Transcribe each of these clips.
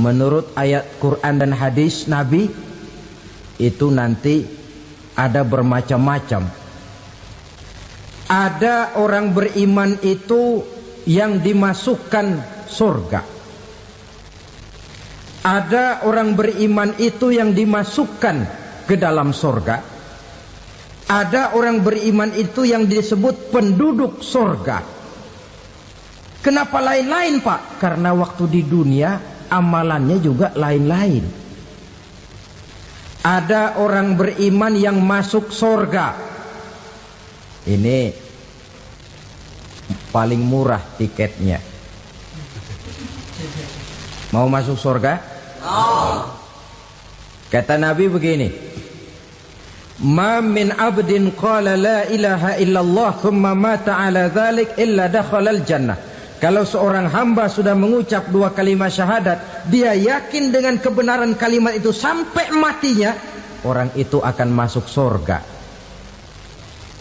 menurut ayat Quran dan hadis Nabi itu nanti ada bermacam-macam. Ada orang beriman itu yang dimasukkan surga. Ada orang beriman itu yang dimasukkan ke dalam surga. Ada orang beriman itu yang disebut penduduk surga. Kenapa lain-lain, Pak? Karena waktu di dunia amalannya juga lain-lain. Ada orang beriman yang masuk surga. Ini paling murah tiketnya. Mau masuk surga? Kata Nabi begini, ma min abdin qala la ilaha illallah thumma mata ala dhalik illa dakhalal jannah. Kalau seorang hamba sudah mengucap dua kalimat syahadat, dia yakin dengan kebenaran kalimat itu sampai matinya, orang itu akan masuk surga.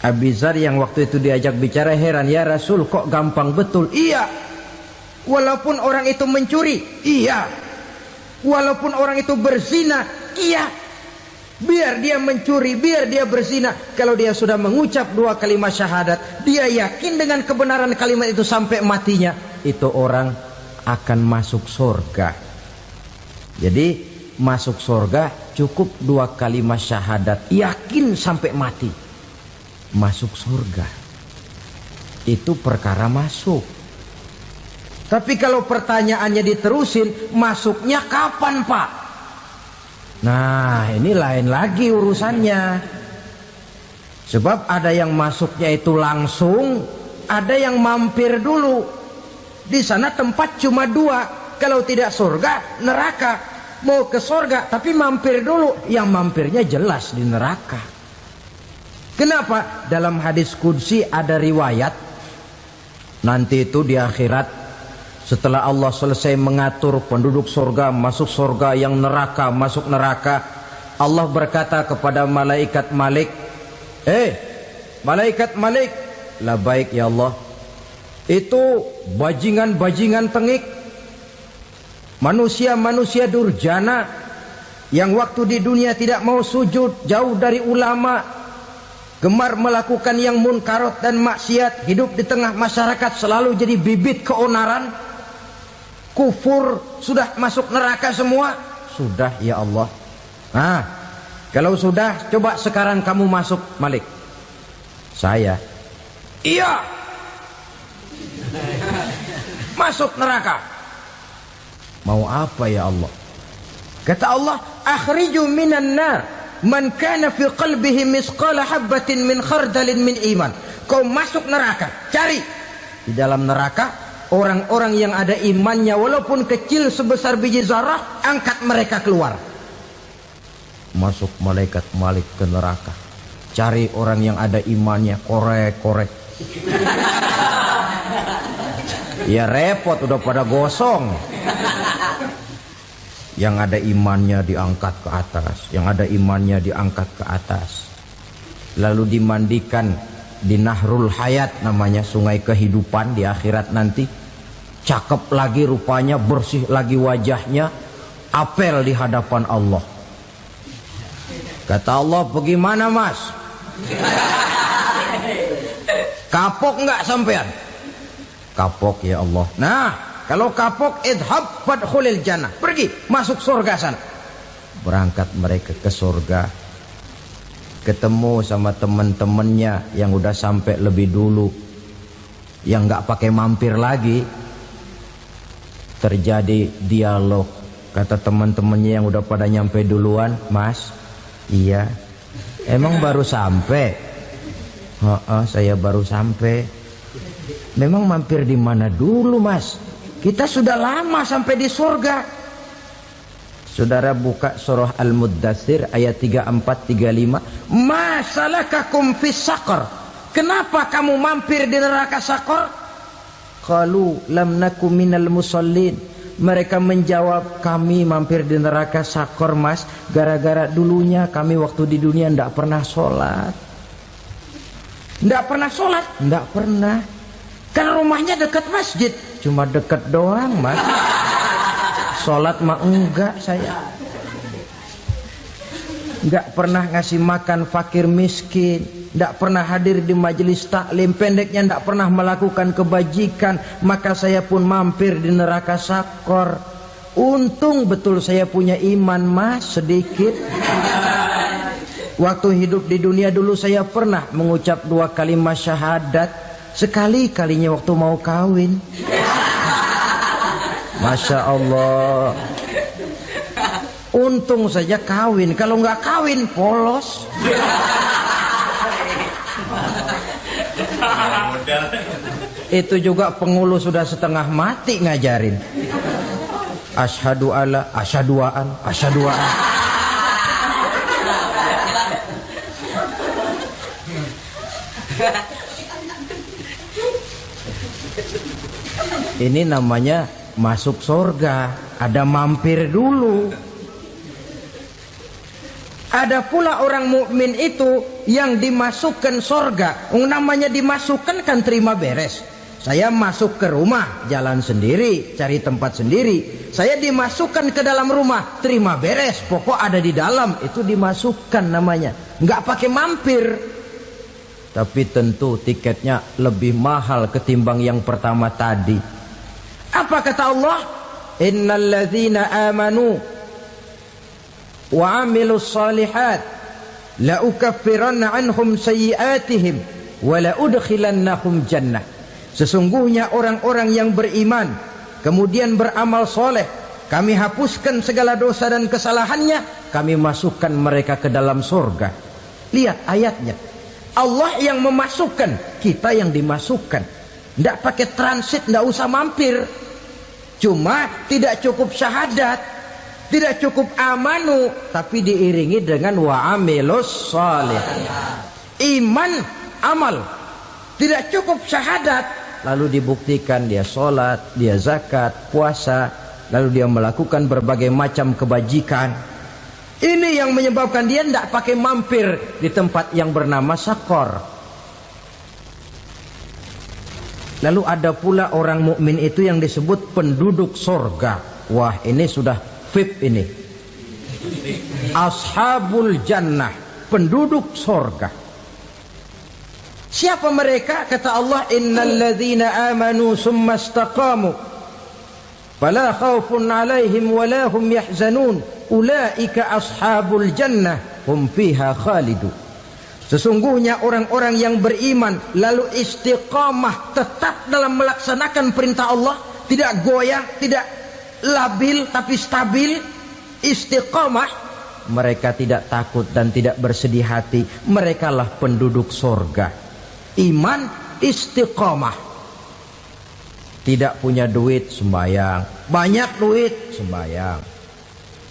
Abi Dzar yang waktu itu diajak bicara heran, ya Rasul kok gampang betul? Iya. Walaupun orang itu mencuri, iya. Walaupun orang itu berzina, iya. Biar dia mencuri, biar dia berzina, kalau dia sudah mengucap dua kalimat syahadat, dia yakin dengan kebenaran kalimat itu sampai matinya, itu orang akan masuk surga. Jadi masuk surga cukup dua kalimat syahadat, yakin sampai mati, masuk surga. Itu perkara masuk. Tapi kalau pertanyaannya diterusin, masuknya kapan, Pak? Nah, ini lain lagi urusannya. Sebab ada yang masuknya itu langsung, ada yang mampir dulu. Di sana tempat cuma dua, kalau tidak surga, neraka. Mau ke surga tapi mampir dulu, yang mampirnya jelas di neraka. Kenapa? Dalam hadis qudsi ada riwayat, nanti itu di akhirat, setelah Allah selesai mengatur penduduk surga masuk surga, yang neraka masuk neraka, Allah berkata kepada malaikat Malik, malaikat Malik, labaik ya Allah. Itu bajingan-bajingan tengik, manusia-manusia durjana yang waktu di dunia tidak mau sujud, jauh dari ulama, gemar melakukan yang munkarat dan maksiat, hidup di tengah masyarakat selalu jadi bibit keonaran, kufur, sudah masuk neraka semua. Sudah ya Allah. Nah, kalau sudah, coba sekarang kamu masuk, Malik. Saya, iya, masuk neraka. Mau apa ya Allah? Kata Allah, akhriju minan nar man kana fi qalbihi misqala habatin min khardalin min iman. Kau masuk neraka, cari di dalam neraka orang-orang yang ada imannya walaupun kecil sebesar biji zarah, angkat mereka keluar. Masuk malaikat Malik ke neraka, cari orang yang ada imannya, korek-korek. Ya repot, udah pada gosong. Yang ada imannya diangkat ke atas, yang ada imannya diangkat ke atas, lalu dimandikan di Nahrul Hayat, namanya sungai kehidupan di akhirat nanti. Cakep lagi rupanya, bersih lagi wajahnya, apel di hadapan Allah. Kata Allah, bagaimana mas? Kapok nggak sampean? Kapok ya Allah. Nah, kalau kapok, idhab fadkhulil jannah, pergi masuk surga sana. Berangkat mereka ke surga, ketemu sama teman-temannya yang udah sampai lebih dulu, yang nggak pakai mampir lagi. Terjadi dialog. Kata teman-temannya yang udah pada nyampe duluan, mas, iya, emang baru sampai? Saya baru sampai. Memang mampir di mana dulu mas? Kita sudah lama sampai di surga. Saudara buka surah Al-Muddatsir ayat 34-35. Ma salakakum fis saqar? Kenapa kamu mampir di neraka Saqar? Qalu lam naku minal musallin. Mereka menjawab, kami mampir di neraka Saqar mas, gara-gara dulunya kami waktu di dunia ndak pernah sholat. Ndak pernah sholat? Ndak pernah. Kan rumahnya dekat masjid. Cuma dekat doang mas. Sholat mah enggak saya. Enggak pernah ngasih makan fakir miskin, enggak pernah hadir di majelis taklim, pendeknya enggak pernah melakukan kebajikan, maka saya pun mampir di neraka sakor. Untung betul saya punya iman mas sedikit. Waktu hidup di dunia dulu saya pernah mengucap 2 kalimat syahadat, sekali-kalinya waktu mau kawin. Masya Allah. Untung saja kawin, kalau nggak kawin polos. Itu juga pengulu sudah setengah mati ngajarin. Asyhadu alla, asyaduaan, asyaduaan. Ini namanya masuk surga, ada mampir dulu. Ada pula orang mukmin itu yang dimasukkan surga. Namanya dimasukkan kan terima beres. Saya masuk ke rumah, jalan sendiri, cari tempat sendiri. Saya dimasukkan ke dalam rumah, terima beres. Pokok ada di dalam, itu dimasukkan namanya. Nggak pakai mampir. Tapi tentu tiketnya lebih mahal ketimbang yang pertama tadi. Apa kata Allah? Innal ladzina amanu wa amilus salihat la ukaffiranna anhum sayyi'atihim wa la udkhilannahum jannah. Sesungguhnya orang-orang yang beriman kemudian beramal soleh, kami hapuskan segala dosa dan kesalahannya, kami masukkan mereka ke dalam surga. Lihat ayatnya, Allah yang memasukkan, kita yang dimasukkan. Tidak pakai transit, tidak usah mampir. Cuma tidak cukup syahadat, tidak cukup amanu, tapi diiringi dengan wa'amilus salih. Iman, amal. Tidak cukup syahadat, lalu dibuktikan dia sholat, dia zakat, puasa, lalu dia melakukan berbagai macam kebajikan. Ini yang menyebabkan dia tidak pakai mampir di tempat yang bernama sakor. Lalu ada pula orang mukmin itu yang disebut penduduk sorga. Wah, ini sudah VIP ini. Ashabul jannah, penduduk sorga. Siapa mereka? Kata Allah, innal ladzina amanu summa istaqamu fala khaufun alaihim wala hum yahzanun ulaika ashabul jannah hum fiha khalidun. Sesungguhnya orang-orang yang beriman lalu istiqamah, tetap dalam melaksanakan perintah Allah, tidak goyah, tidak labil tapi stabil, istiqamah, mereka tidak takut dan tidak bersedih hati. Merekalah penduduk surga. Iman, istiqamah. Tidak punya duit, sembayang. Banyak duit, sembayang.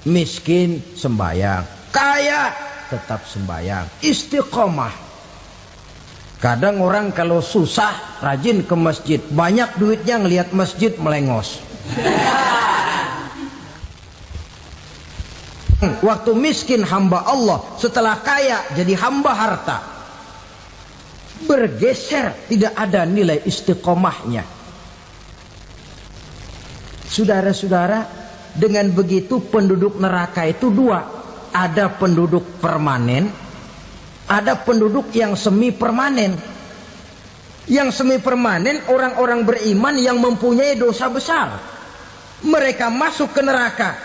Miskin, sembayang. Kaya, tetap sembayang. Istiqamah. Kadang orang kalau susah rajin ke masjid, banyak duitnya ngelihat masjid melengos. Waktu miskin hamba Allah, setelah kaya jadi hamba harta. Bergeser, tidak ada nilai istiqomahnya. Saudara-saudara, dengan begitu penduduk neraka itu dua. Ada penduduk permanen, ada penduduk yang semi permanen. Yang semi permanen orang-orang beriman yang mempunyai dosa besar. Mereka masuk ke neraka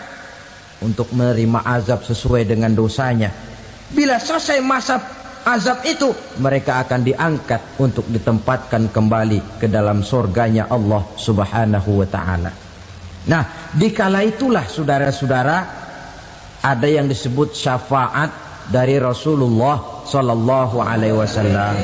untuk menerima azab sesuai dengan dosanya. Bila selesai masa azab itu, mereka akan diangkat untuk ditempatkan kembali ke dalam surganya Allah Subhanahu wa ta'ala. Nah, dikala itulah saudara-saudara, ada yang disebut syafaat dari Rasulullah Sallallahu Alaihi Wasallam.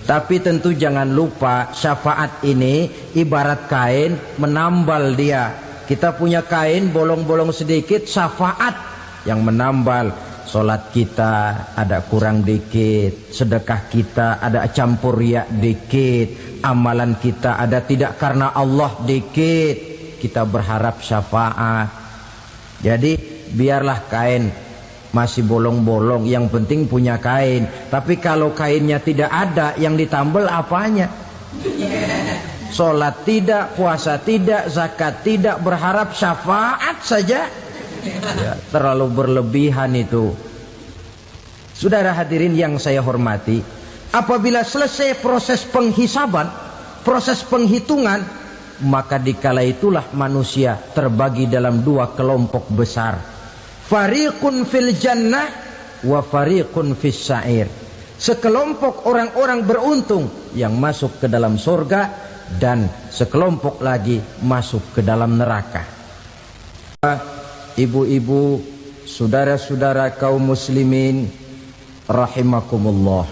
Tapi tentu jangan lupa, syafaat ini ibarat kain menambal dia. Kita punya kain bolong-bolong sedikit, syafaat yang menambal. Solat kita ada kurang dikit, sedekah kita ada campur riak dikit, amalan kita ada tidak karena Allah dikit, kita berharap syafaat. Jadi biarlah kain masih bolong-bolong, yang penting punya kain. Tapi kalau kainnya tidak ada, yang ditambal apanya? Sholat tidak, puasa tidak, zakat tidak, berharap syafaat saja. Ya, terlalu berlebihan itu. Saudara hadirin yang saya hormati, apabila selesai proses penghisaban, proses penghitungan, maka dikala itulah manusia terbagi dalam dua kelompok besar. Fariqun fil jannah wa fariqun fis sa'ir. Sekelompok orang-orang beruntung yang masuk ke dalam surga, dan sekelompok lagi masuk ke dalam neraka. Ibu-ibu, saudara-saudara kaum muslimin rahimakumullah,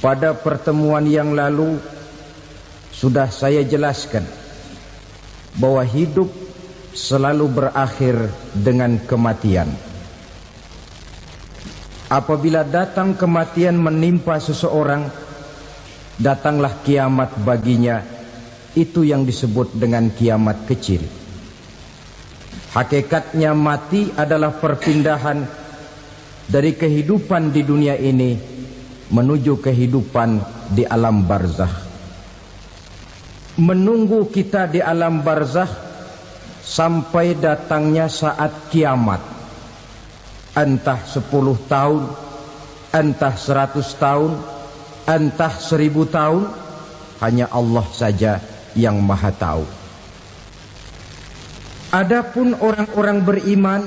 pada pertemuan yang lalu sudah saya jelaskan bahwa hidup selalu berakhir dengan kematian. Apabila datang kematian menimpa seseorang, datanglah kiamat baginya. Itu yang disebut dengan kiamat kecil. Hakikatnya mati adalah perpindahan dari kehidupan di dunia ini menuju kehidupan di alam barzakh. Menunggu kita di alam barzakh sampai datangnya saat kiamat. Entah 10 tahun, entah 100 tahun, entah 1000 tahun, hanya Allah saja yang maha tahu. Adapun orang-orang beriman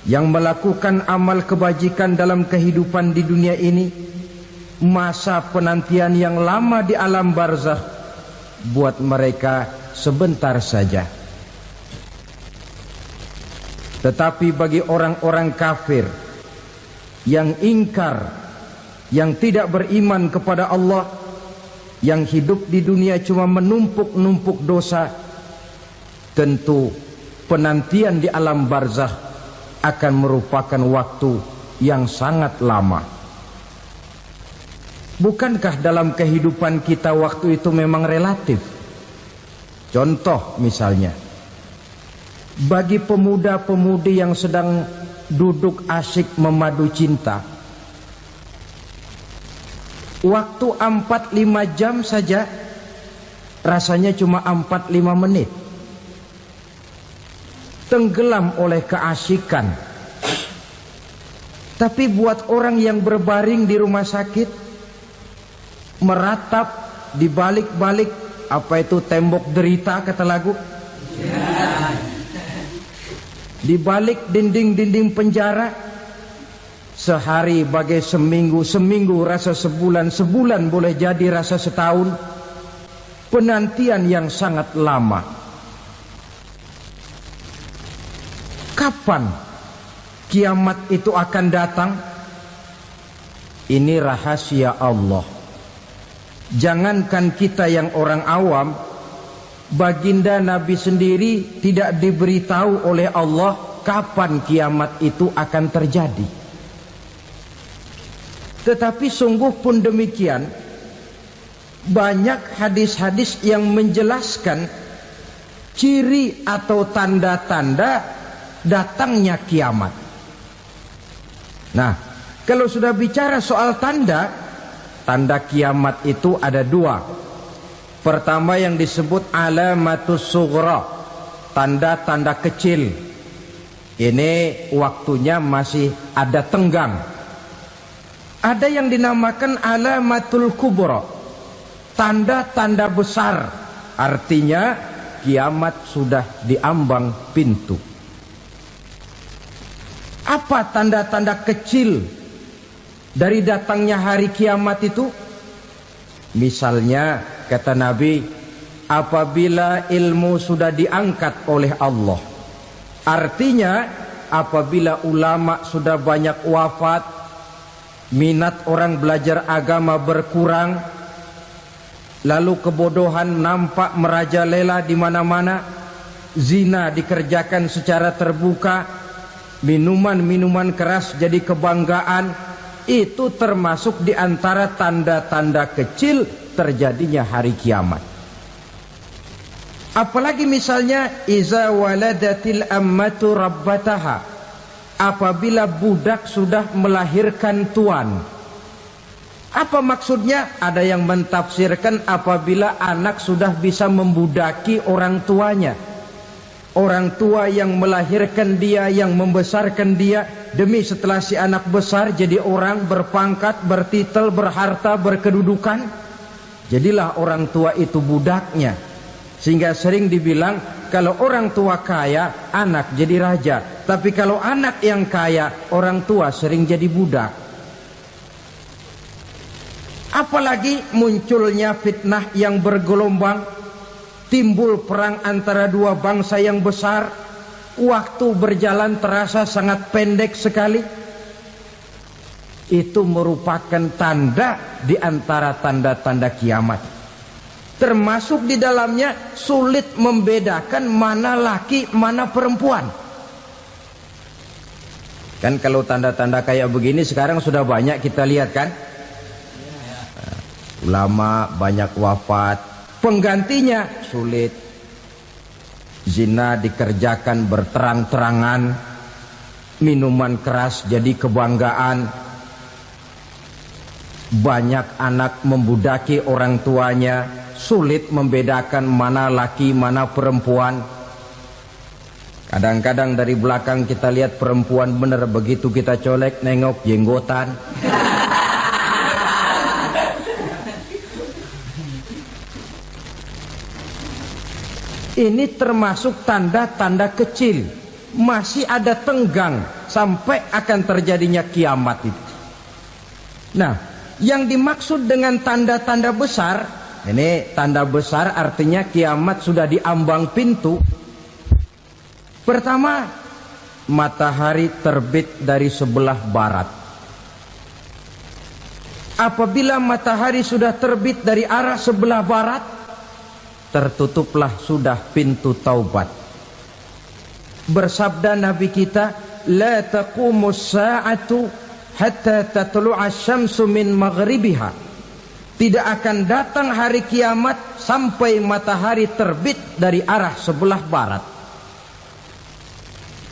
yang melakukan amal kebajikan dalam kehidupan di dunia ini, masa penantian yang lama di alam barzakh buat mereka sebentar saja. Tetapi bagi orang-orang kafir yang ingkar, yang tidak beriman kepada Allah, yang hidup di dunia cuma menumpuk-numpuk dosa, tentu penantian di alam barzakh akan merupakan waktu yang sangat lama. Bukankah dalam kehidupan kita waktu itu memang relatif? Contoh misalnya, bagi pemuda-pemudi yang sedang duduk asyik memadu cinta, waktu 4-5 jam saja rasanya cuma 4-5 menit. Tenggelam oleh keasikan. Tapi buat orang yang berbaring di rumah sakit, meratap di balik-balik apa itu tembok derita kata lagu, di balik dinding-dinding penjara, sehari bagai seminggu, seminggu rasa sebulan, sebulan boleh jadi rasa setahun. Penantian yang sangat lama. Kapan kiamat itu akan datang? Ini rahasia Allah. Jangankan kita yang orang awam, baginda Nabi sendiri tidak diberitahu oleh Allah kapan kiamat itu akan terjadi. Tetapi sungguh pun demikian, banyak hadis-hadis yang menjelaskan ciri atau tanda-tanda datangnya kiamat. Nah, kalau sudah bicara soal tanda, tanda kiamat itu ada dua. Pertama yang disebut alamatus sughra, tanda-tanda kecil. Ini waktunya masih ada tenggang. Ada yang dinamakan alamatul kubra, tanda-tanda besar. Artinya kiamat sudah diambang pintu. Apa tanda-tanda kecil dari datangnya hari kiamat itu? Misalnya kata Nabi, apabila ilmu sudah diangkat oleh Allah. Artinya apabila ulama sudah banyak wafat, minat orang belajar agama berkurang, lalu kebodohan nampak merajalela di mana-mana, zina dikerjakan secara terbuka, minuman-minuman keras jadi kebanggaan, itu termasuk di antara tanda-tanda kecil terjadinya hari kiamat. Apalagi misalnya iza waladatil ammatu rabbataha, apabila budak sudah melahirkan tuan. Apa maksudnya? Ada yang mentafsirkan apabila anak sudah bisa membudaki orang tuanya. Orang tua yang melahirkan dia, yang membesarkan dia, demi setelah si anak besar jadi orang berpangkat, bertitel, berharta, berkedudukan, jadilah orang tua itu budaknya. Sehingga sering dibilang kalau orang tua kaya, anak jadi raja. Tapi kalau anak yang kaya, orang tua sering jadi budak. Apalagi munculnya fitnah yang bergelombang, timbul perang antara dua bangsa yang besar, waktu berjalan terasa sangat pendek sekali. Itu merupakan tanda di antara tanda-tanda kiamat. Termasuk di dalamnya sulit membedakan mana laki, mana perempuan. Kan kalau tanda-tanda kayak begini sekarang sudah banyak kita lihat kan. Ulama banyak wafat, penggantinya sulit. Zina dikerjakan berterang-terangan, minuman keras jadi kebanggaan, banyak anak membudaki orang tuanya, sulit membedakan mana laki mana perempuan. Kadang-kadang dari belakang kita lihat perempuan bener, begitu kita colek nengok jenggotan. Ini termasuk tanda-tanda kecil, masih ada tenggang sampai akan terjadinya kiamat itu. Nah, yang dimaksud dengan tanda-tanda besar, ini tanda besar artinya kiamat sudah diambang pintu. Pertama, matahari terbit dari sebelah barat. Apabila matahari sudah terbit dari arah sebelah barat, tertutuplah sudah pintu taubat. Bersabda Nabi kita, la taqumus sa'atu hatta tatlu'a syamsu min maghribiha. Tidak akan datang hari kiamat sampai matahari terbit dari arah sebelah barat.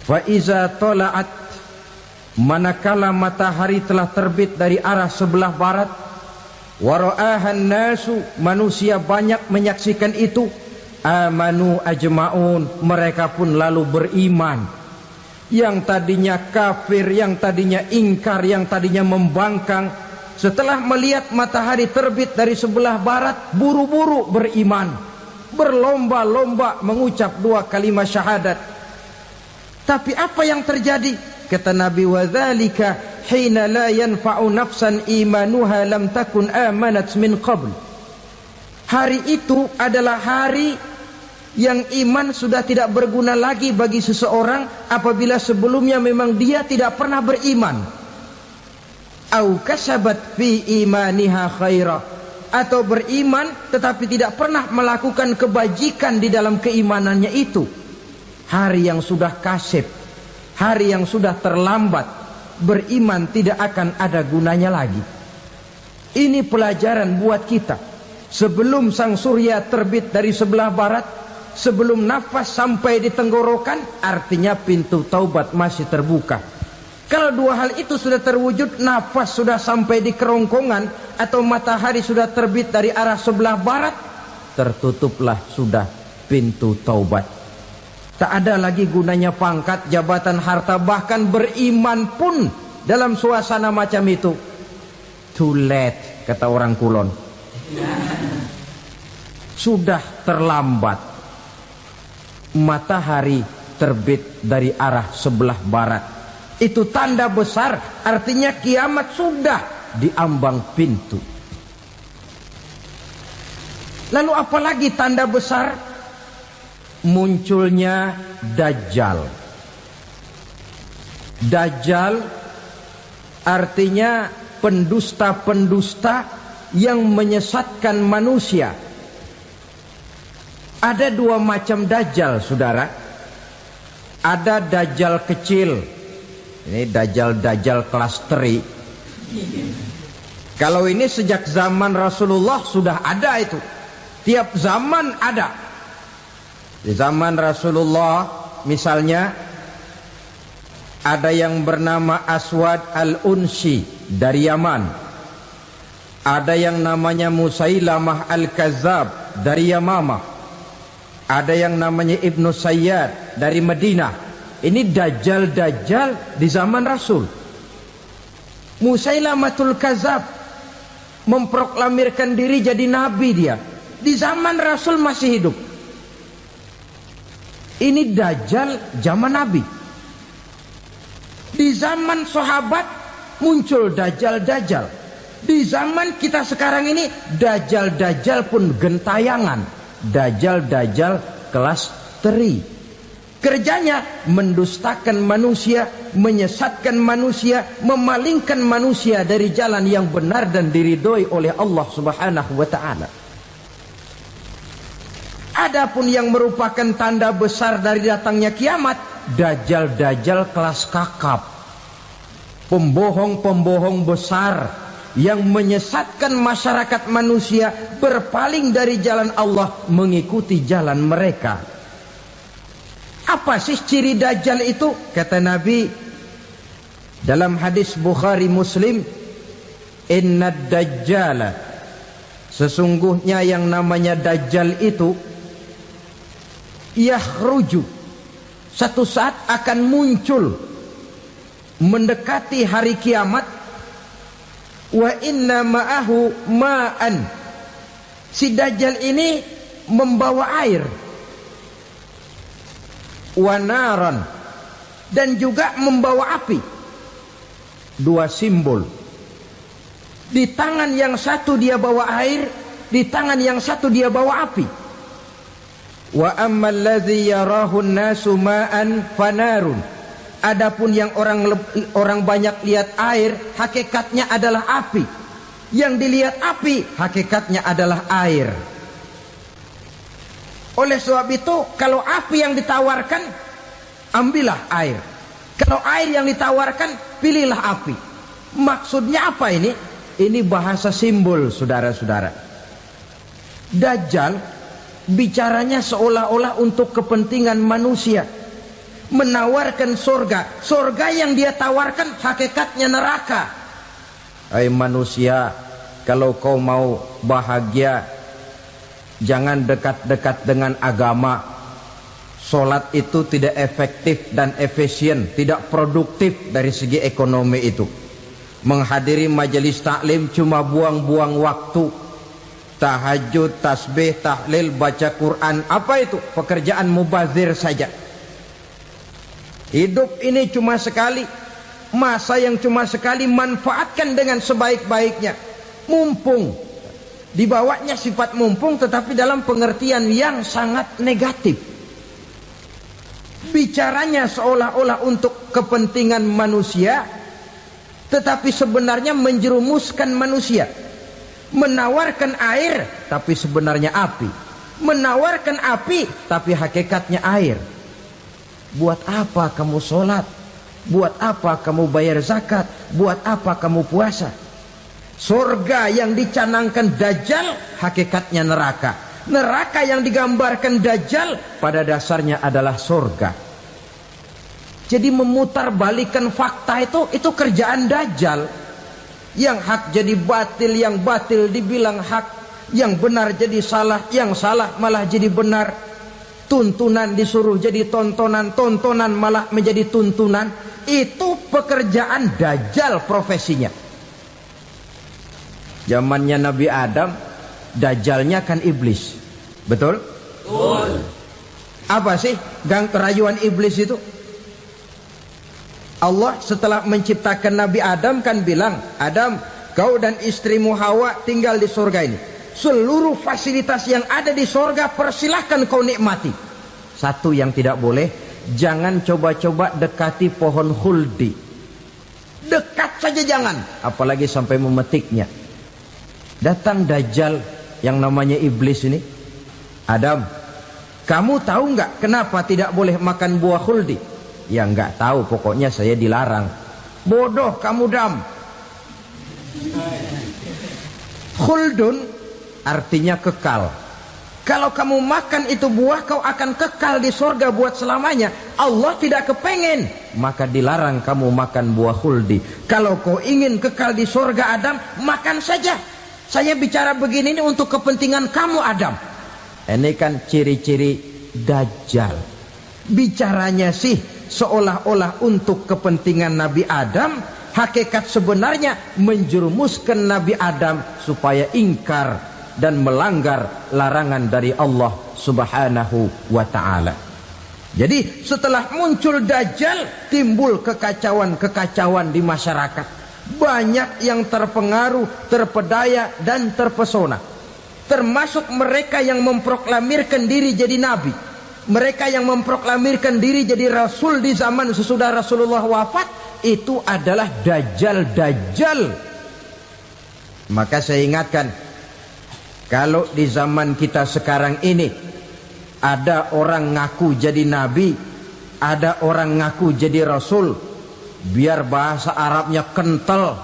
Fa iza tala'at, manakala matahari telah terbit dari arah sebelah barat, wara'ahan nasu, manusia banyak menyaksikan itu, amanu ajma'un, mereka pun lalu beriman. Yang tadinya kafir, yang tadinya ingkar, yang tadinya membangkang, setelah melihat matahari terbit dari sebelah barat, buru-buru beriman, berlomba-lomba mengucap dua kalimat syahadat. Tapi apa yang terjadi? Kata Nabi, wadzalika hina la yanfa'u nafsan imanuha lam takun amanat min qabl. Hari itu adalah hari yang iman sudah tidak berguna lagi bagi seseorang apabila sebelumnya memang dia tidak pernah beriman. Au kasabat fi imaniha khaira, atau beriman tetapi tidak pernah melakukan kebajikan di dalam keimanannya itu. Hari yang sudah kasib, hari yang sudah terlambat, beriman tidak akan ada gunanya lagi. Ini pelajaran buat kita. Sebelum sang surya terbit dari sebelah barat, sebelum nafas sampai di tenggorokan, artinya pintu taubat masih terbuka. Kalau dua hal itu sudah terwujud, nafas sudah sampai di kerongkongan atau matahari sudah terbit dari arah sebelah barat, tertutuplah sudah pintu taubat. Tak ada lagi gunanya pangkat, jabatan, harta, bahkan beriman pun dalam suasana macam itu too late, kata orang Kulon. Sudah terlambat. Matahari terbit dari arah sebelah barat, itu tanda besar, artinya kiamat sudah diambang pintu. Lalu apalagi tanda besar? Munculnya Dajjal. Dajjal artinya pendusta-pendusta yang menyesatkan manusia. Ada dua macam Dajjal, saudara. Ada Dajjal kecil. Ini Dajjal kelas teri. Kalau ini sejak zaman Rasulullah sudah ada itu. Tiap zaman ada. Di zaman Rasulullah misalnya ada yang bernama Aswad al-Unsi dari Yaman. Ada yang namanya Musailamah Al-Kazzab dari Yamamah. Ada yang namanya Ibnu Sayyad dari Madinah. Ini dajjal-dajjal di zaman Rasul. Musailamatul Kazzab memproklamirkan diri jadi nabi dia. Di zaman Rasul masih hidup. Ini dajjal zaman Nabi. Di zaman sahabat muncul dajjal-dajjal. Di zaman kita sekarang ini dajjal-dajjal pun gentayangan. Dajjal-dajjal kelas teri. Kerjanya mendustakan manusia, menyesatkan manusia, memalingkan manusia dari jalan yang benar dan diridhoi oleh Allah Subhanahu wa taala. Adapun yang merupakan tanda besar dari datangnya kiamat, dajjal-dajjal kelas kakap. Pembohong-pembohong besar yang menyesatkan masyarakat manusia berpaling dari jalan Allah mengikuti jalan mereka. Apa sih ciri dajjal itu? Kata Nabi dalam hadis Bukhari Muslim, innad dajjala, sesungguhnya yang namanya dajjal itu yakhruju, satu saat akan muncul mendekati hari kiamat. Wa inna ma'ahu ma'an, si dajjal ini membawa air, wa naran, dan juga membawa api. Dua simbol. Di tangan yang satu dia bawa air, di tangan yang satu dia bawa api. Wa ammal ladzi yarahu an-nasu ma'an fanarun, adapun yang orang banyak lihat air, hakikatnya adalah api. Yang dilihat api, hakikatnya adalah air. Oleh sebab itu, kalau api yang ditawarkan, ambillah air. Kalau air yang ditawarkan, pilihlah api. Maksudnya apa ini? Ini bahasa simbol, saudara-saudara. Dajjal bicaranya seolah-olah untuk kepentingan manusia. Menawarkan surga. Surga yang dia tawarkan hakikatnya neraka. Hai manusia, kalau kau mau bahagia, jangan dekat-dekat dengan agama. Solat itu tidak efektif dan efisien, tidak produktif dari segi ekonomi itu. Menghadiri majelis taklim cuma buang-buang waktu. Tahajud, tasbih, tahlil, baca Quran, apa itu? Pekerjaan mubazir saja. Hidup ini cuma sekali, masa yang cuma sekali, manfaatkan dengan sebaik-baiknya. Mumpung, dibawanya sifat mumpung tetapi dalam pengertian yang sangat negatif. Bicaranya seolah-olah untuk kepentingan manusia, tetapi sebenarnya menjerumuskan manusia. Menawarkan air, tapi sebenarnya api. Menawarkan api, tapi hakikatnya air. Buat apa kamu sholat? Buat apa kamu bayar zakat? Buat apa kamu puasa? Surga yang dicanangkan dajjal, hakikatnya neraka. Neraka yang digambarkan dajjal, pada dasarnya adalah surga. Jadi memutarbalikkan fakta itu kerjaan dajjal. Yang hak jadi batil, yang batil dibilang hak, yang benar jadi salah, yang salah malah jadi benar. Tuntunan disuruh jadi tontonan, tontonan malah menjadi tuntunan. Itu pekerjaan dajjal profesinya. Zamannya Nabi Adam, dajjalnya kan iblis. Betul? Betul. Apa sih gang kerayuan iblis itu? Allah setelah menciptakan Nabi Adam kan bilang, Adam, kau dan istrimu Hawa tinggal di surga ini. Seluruh fasilitas yang ada di surga persilahkan kau nikmati. Satu yang tidak boleh, jangan coba-coba dekati pohon khuldi. Dekat saja jangan, apalagi sampai memetiknya. Datang dajjal yang namanya iblis ini. Adam, kamu tahu nggak kenapa tidak boleh makan buah khuldi? Ya nggak tahu, pokoknya saya dilarang. Bodoh kamu Dam. Khuldun artinya kekal. Kalau kamu makan itu buah, kau akan kekal di surga buat selamanya. Allah tidak kepengen, maka dilarang kamu makan buah khuldi. Kalau kau ingin kekal di surga Adam, makan saja. Saya bicara begini ini untuk kepentingan kamu Adam. Ini kan ciri-ciri Dajjal. Bicaranya sih seolah-olah untuk kepentingan Nabi Adam, hakikat sebenarnya menjerumuskan Nabi Adam supaya ingkar dan melanggar larangan dari Allah Subhanahu wa ta'ala. Jadi setelah muncul Dajjal, timbul kekacauan-kekacauan di masyarakat. Banyak yang terpengaruh, terpedaya dan terpesona. Termasuk mereka yang memproklamirkan diri jadi nabi. Mereka yang memproklamirkan diri jadi rasul di zaman sesudah Rasulullah wafat, itu adalah Dajjal-Dajjal. Maka saya ingatkan, kalau di zaman kita sekarang ini ada orang ngaku jadi nabi, ada orang ngaku jadi rasul, biar bahasa Arabnya kental,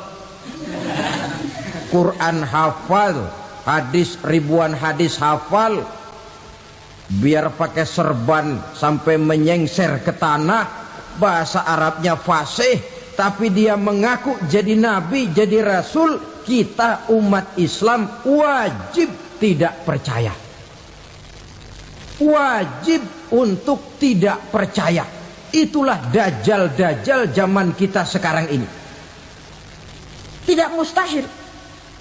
Quran hafal, hadis ribuan hadis hafal, biar pakai serban sampai menyengser ke tanah, bahasa Arabnya fasih, tapi dia mengaku jadi nabi, jadi rasul, kita umat Islam wajib tidak percaya. Wajib untuk tidak percaya. Itulah Dajjal-Dajjal zaman kita sekarang ini. Tidak mustahil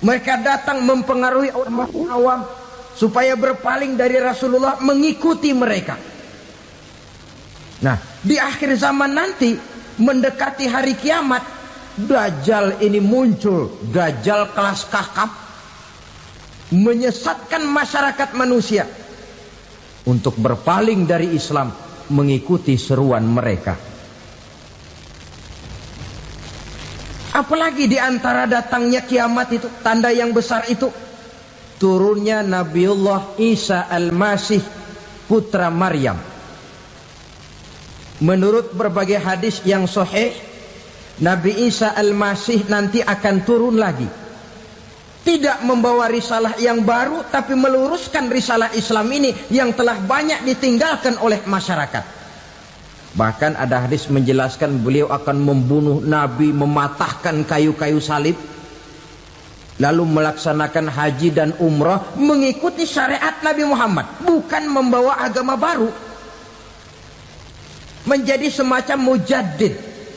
mereka datang mempengaruhi orang awam supaya berpaling dari Rasulullah, mengikuti mereka. Nah, di akhir zaman nanti, mendekati hari kiamat, Dajjal ini muncul. Dajjal kelas kakap, menyesatkan masyarakat manusia untuk berpaling dari Islam, mengikuti seruan mereka. Apalagi di antara datangnya kiamat itu, tanda yang besar itu, turunnya Nabiullah Isa Al-Masih, putra Maryam. Menurut berbagai hadis yang sahih, Nabi Isa Al-Masih nanti akan turun lagi. Tidak membawa risalah yang baru, tapi meluruskan risalah Islam ini yang telah banyak ditinggalkan oleh masyarakat. Bahkan ada hadis menjelaskan beliau akan membunuh Nabi, mematahkan kayu-kayu salib, lalu melaksanakan haji dan umrah mengikuti syariat Nabi Muhammad, bukan membawa agama baru. Menjadi semacam mujaddid,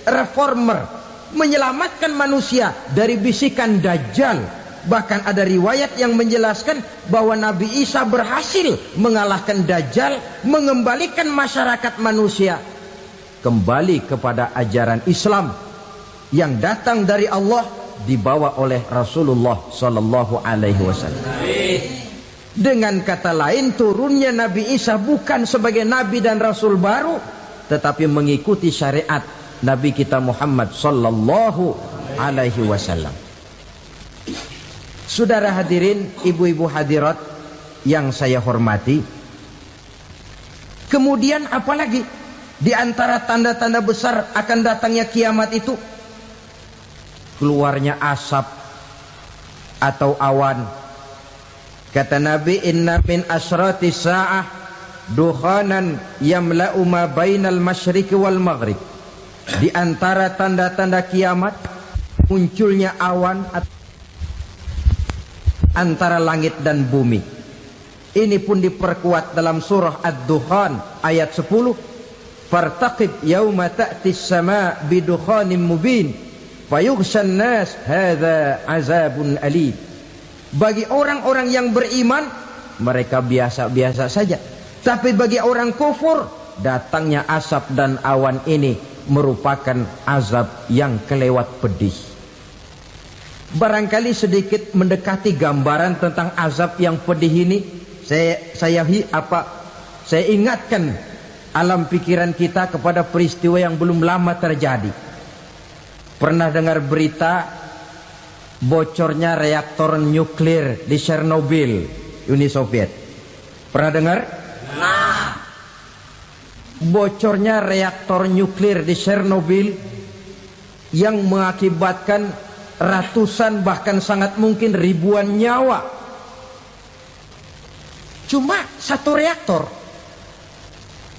reformer, menyelamatkan manusia dari bisikan Dajjal. Bahkan ada riwayat yang menjelaskan bahwa Nabi Isa berhasil mengalahkan Dajjal, mengembalikan masyarakat manusia kembali kepada ajaran Islam yang datang dari Allah, dibawa oleh Rasulullah Sallallahu Alaihi Wasallam. Dengan kata lain, turunnya Nabi Isa bukan sebagai Nabi dan Rasul baru, tetapi mengikuti syariat Nabi kita Muhammad Sallallahu Alaihi Wasallam. Saudara hadirin, ibu-ibu hadirat yang saya hormati, kemudian apalagi di antara tanda-tanda besar akan datangnya kiamat itu? Keluarnya asap atau awan. Kata Nabi, inna min asyrati sa'ah dukhanan yamla'u ma bainal masyriqi wal maghrib. Di antara tanda-tanda kiamat, munculnya awan antara langit dan bumi. Ini pun diperkuat dalam surah Ad-Dukhan ayat 10. Fartaqib yauma ta'tis sama bidukhanin mubin fayughshan nas hadza azabun alim. Bagi orang-orang yang beriman, mereka biasa-biasa saja. Tapi bagi orang kufur, datangnya asap dan awan ini merupakan azab yang kelewat pedih. Barangkali sedikit mendekati gambaran tentang azab yang pedih ini, saya ingatkan alam pikiran kita kepada peristiwa yang belum lama terjadi. Pernah dengar berita bocornya reaktor nuklir di Chernobyl, Uni Soviet? Pernah dengar? Nah, bocornya reaktor nuklir di Chernobyl yang mengakibatkan ratusan bahkan sangat mungkin ribuan nyawa. Cuma satu reaktor.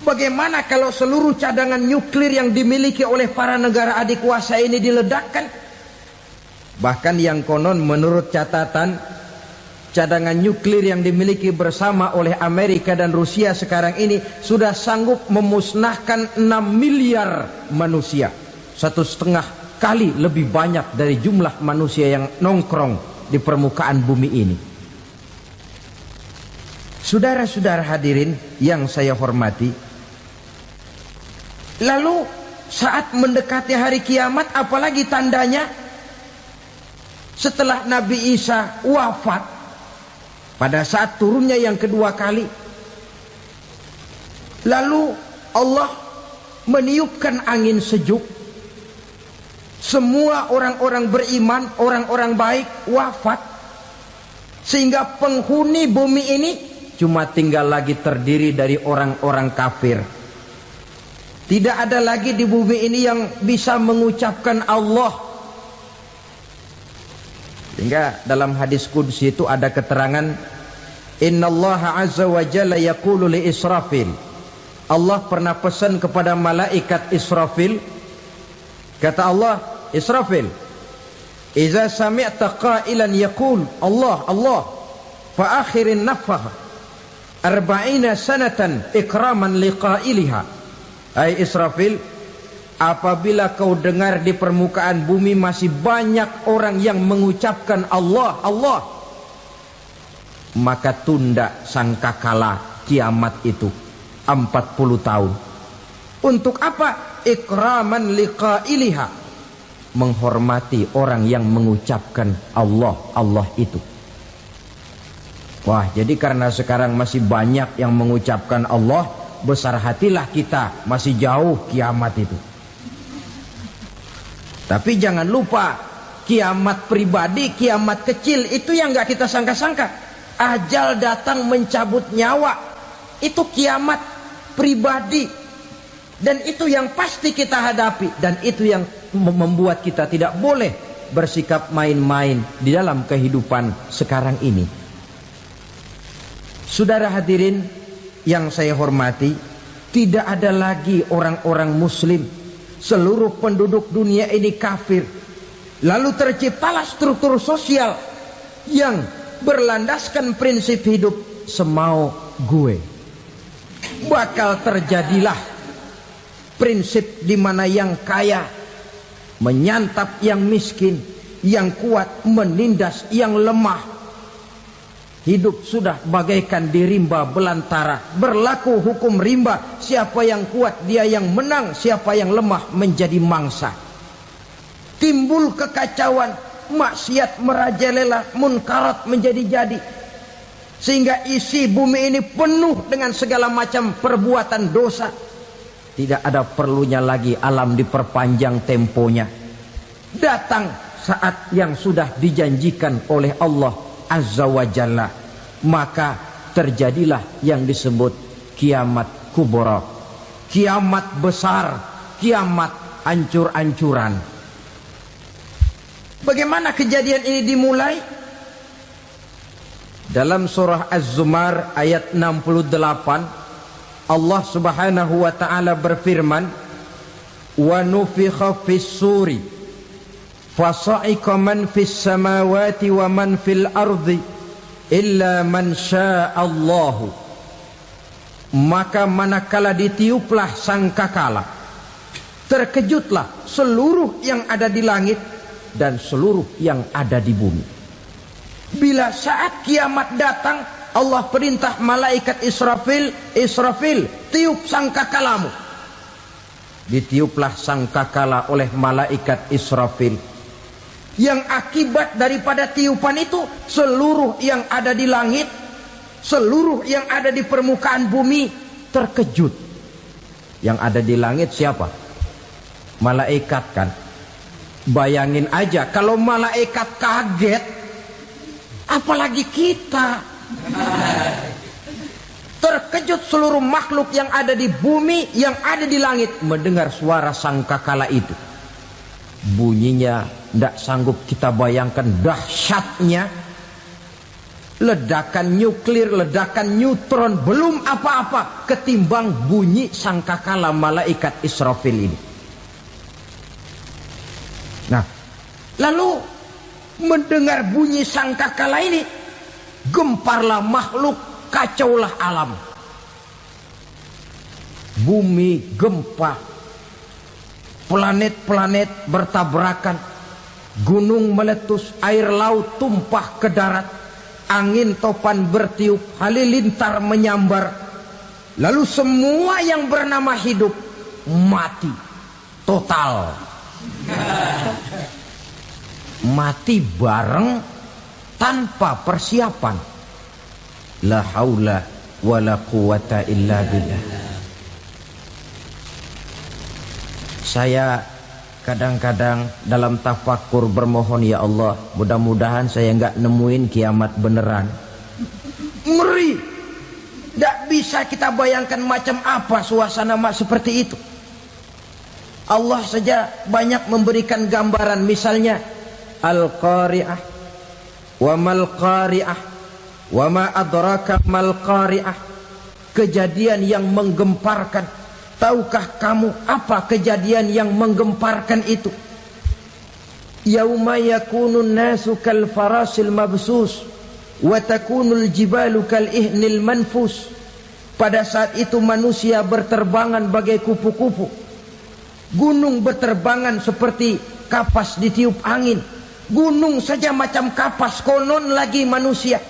Bagaimana kalau seluruh cadangan nuklir yang dimiliki oleh para negara adikuasa ini diledakkan? Bahkan yang konon menurut catatan cadangan nuklir yang dimiliki bersama oleh Amerika dan Rusia sekarang ini sudah sanggup memusnahkan 6 miliar manusia, 1,5 kali lebih banyak dari jumlah manusia yang nongkrong di permukaan bumi ini. Saudara-saudara hadirin yang saya hormati, lalu saat mendekati hari kiamat, apalagi tandanya? Setelah Nabi Isa wafat, pada saat turunnya yang kedua kali, lalu Allah meniupkan angin sejuk. Semua orang-orang beriman, orang-orang baik wafat, sehingga penghuni bumi ini cuma tinggal lagi terdiri dari orang-orang kafir. Tidak ada lagi di bumi ini yang bisa mengucapkan Allah. Sehingga dalam hadis qudsi itu ada keterangan, innallaha azza wa jalla yaqulu li Israfil. Allah pernah pesan kepada malaikat Israfil, kata Allah, Israfil, idza sami'ta qailan yaqul Allah Allah fa akhirin nafakh 40 sanatan ikraman liqailiha. Hai Israfil, apabila kau dengar di permukaan bumi masih banyak orang yang mengucapkan Allah Allah, maka tunda sangkakala kiamat itu 40 tahun. Untuk apa? Ikraman liqailiha, menghormati orang yang mengucapkan Allah Allah itu. Wah, jadi karena sekarang masih banyak yang mengucapkan Allah, besar hatilah kita, masih jauh kiamat itu. Tapi jangan lupa, kiamat pribadi, kiamat kecil itu yang nggak kita sangka-sangka. Ajal datang mencabut nyawa, itu kiamat pribadi, dan itu yang pasti kita hadapi, dan itu yang membuat kita tidak boleh bersikap main-main di dalam kehidupan sekarang ini. Saudara hadirin yang saya hormati, tidak ada lagi orang-orang muslim. Seluruh penduduk dunia ini kafir. Lalu terciptalah struktur sosial yang berlandaskan prinsip hidup semau gue. Bakal terjadilah prinsip di mana yang kaya menyantap yang miskin, yang kuat menindas yang lemah. Hidup sudah bagaikan di rimba belantara, berlaku hukum rimba, siapa yang kuat dia yang menang, siapa yang lemah menjadi mangsa. Timbul kekacauan, maksiat merajalela, munkarat menjadi-jadi, sehingga isi bumi ini penuh dengan segala macam perbuatan dosa. Tidak ada perlunya lagi alam diperpanjang temponya. Datang saat yang sudah dijanjikan oleh Allah Azza wa Jalla, maka terjadilah yang disebut kiamat kubra, kiamat besar, kiamat ancur-ancuran. Bagaimana kejadian ini dimulai? Dalam surah Az-Zumar ayat 68, Allah Subhanahu wa taala berfirman, wa nufikha fis suri fasa'iqa man fis samawati wa man fil ardi illa man sya'allahu. Maka manakala ditiuplah sangkakala, terkejutlah seluruh yang ada di langit dan seluruh yang ada di bumi. Bila saat kiamat datang, Allah perintah malaikat Israfil, Israfil, tiup sangkakalamu. Ditiuplah sangkakala oleh malaikat Israfil. Yang akibat daripada tiupan itu, seluruh yang ada di langit, seluruh yang ada di permukaan bumi terkejut. Yang ada di langit siapa? Malaikat kan. Bayangin aja kalau malaikat kaget, apalagi kita. Terkejut seluruh makhluk yang ada di bumi, yang ada di langit mendengar suara sangkakala itu. Bunyinya tidak sanggup kita bayangkan dahsyatnya. Ledakan nuklir, ledakan neutron, belum apa-apa ketimbang bunyi sangkakala malaikat Israfil ini. Nah, lalu mendengar bunyi sangkakala ini, gemparlah makhluk, kacaulah alam. Bumi gempa, planet-planet bertabrakan, gunung meletus, air laut tumpah ke darat, angin topan bertiup, halilintar menyambar. Lalu semua yang bernama hidup mati total. Mati bareng tanpa persiapan. La haula wala quwata illa billah. Saya kadang-kadang dalam tafakur bermohon, ya Allah, mudah-mudahan saya nggak nemuin kiamat beneran. Ngeri. Tidak bisa kita bayangkan macam apa suasana seperti itu. Allah saja banyak memberikan gambaran, misalnya Al-Qari'ah, wa mal qari'ah, wa ma adraka mal qari'ah. Kejadian yang menggemparkan. Tahukah kamu apa kejadian yang menggemparkan itu? Yauma yakunun nasu kal farasil mabsus wa takunul jibalu kal ihnil manfus. Pada saat itu manusia berterbangan bagai kupu-kupu, gunung berterbangan seperti kapas ditiup angin. Gunung saja macam kapas, konon lagi manusia.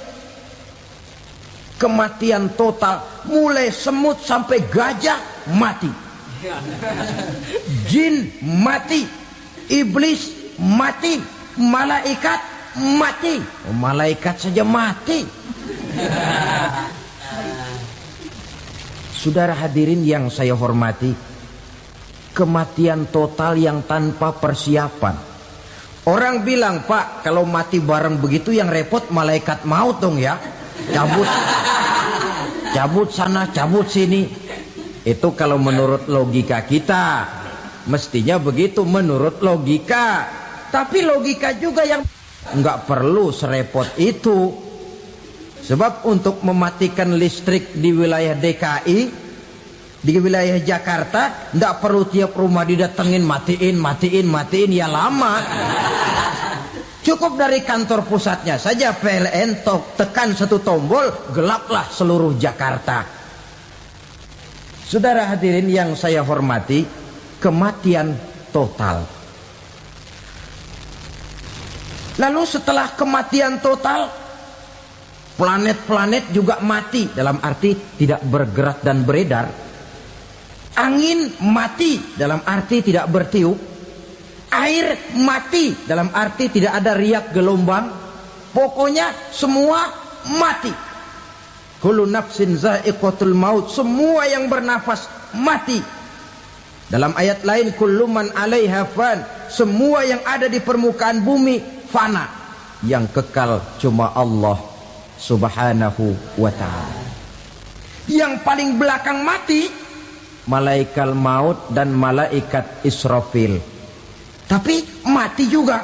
Kematian total, mulai semut sampai gajah mati, jin mati, iblis mati, malaikat mati. Malaikat saja mati. Saudara hadirin yang saya hormati, kematian total yang tanpa persiapan. Orang bilang, Pak, kalau mati bareng begitu yang repot malaikat maut dong ya. Cabut sana, cabut sini. Itu kalau menurut logika kita, mestinya begitu menurut logika. Tapi logika juga yang nggak perlu serepot itu. Sebab untuk mematikan listrik di wilayah DKI, di wilayah Jakarta, nggak perlu tiap rumah didatengin, matiin, ya lama. Cukup dari kantor pusatnya saja PLN tekan satu tombol, gelaplah seluruh Jakarta. Saudara hadirin yang saya hormati, kematian total. Lalu setelah kematian total, planet-planet juga mati, dalam arti tidak bergerak dan beredar. Angin mati, dalam arti tidak bertiup. Air mati, dalam arti tidak ada riak gelombang. Pokoknya semua mati. Kullu nafsin za'iqatul maut. Semua yang bernafas mati. Dalam ayat lain, kullu man 'alaiha fan. Semua yang ada di permukaan bumi fana. Yang kekal cuma Allah Subhanahu wa ta'ala. Yang paling belakang mati malaikat maut dan malaikat Israfil. Tapi mati juga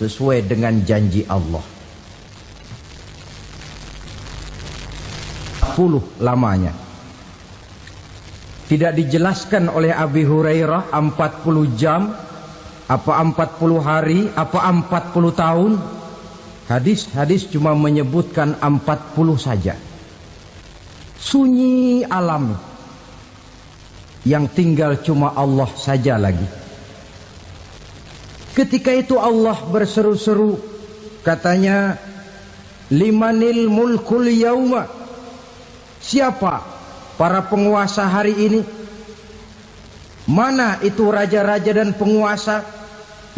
sesuai dengan janji Allah. 10 lamanya. Tidak dijelaskan oleh Abi Hurairah 40 jam, apa 40 hari, apa 40 tahun. Hadis-hadis cuma menyebutkan 40 saja. Sunyi alam, yang tinggal cuma Allah saja lagi. Ketika itu Allah berseru-seru, katanya, limanil mulkul yauma. Siapa para penguasa hari ini? Mana itu raja-raja dan penguasa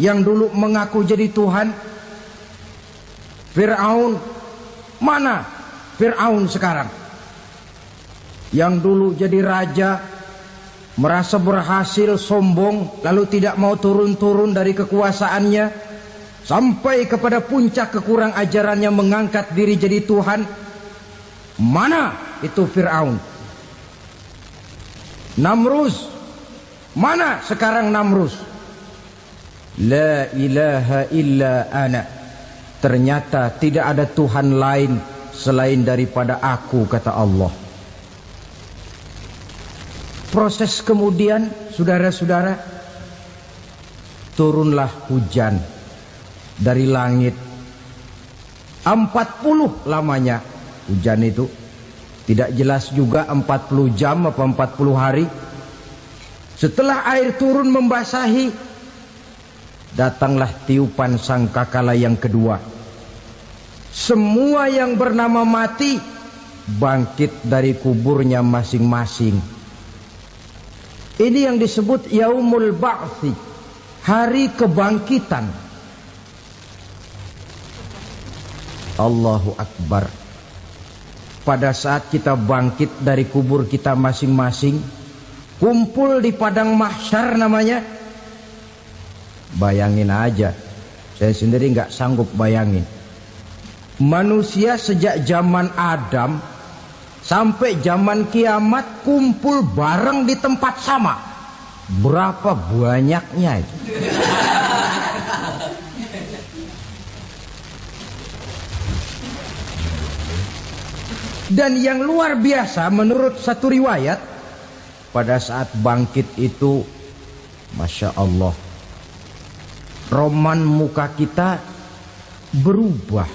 yang dulu mengaku jadi Tuhan? Fir'aun. Mana Fir'aun sekarang? Yang dulu jadi raja, merasa berhasil, sombong, lalu tidak mau turun-turun dari kekuasaannya, sampai kepada puncak kekurang ajarannya mengangkat diri jadi Tuhan. Mana itu Fir'aun? Namrus. Mana sekarang Namrus? La ilaha illa ana. Ternyata tidak ada Tuhan lain selain daripada aku, kata Allah. Proses kemudian, saudara-saudara, turunlah hujan dari langit. 40 lamanya hujan itu. Tidak jelas juga 40 jam apa 40 hari. Setelah air turun membasahi, datanglah tiupan sangkakala yang kedua. Semua yang bernama mati bangkit dari kuburnya masing-masing. Ini yang disebut Yaumul Ba'thi, hari kebangkitan. Allahu Akbar. Pada saat kita bangkit dari kubur kita masing-masing, kumpul di padang mahsyar namanya. Bayangin aja, saya sendiri nggak sanggup bayangin. Manusia sejak zaman Adam sampai zaman kiamat kumpul bareng di tempat sama. Berapa banyaknya itu? Dan yang luar biasa menurut satu riwayat, pada saat bangkit itu, Masya Allah, roman muka kita berubah,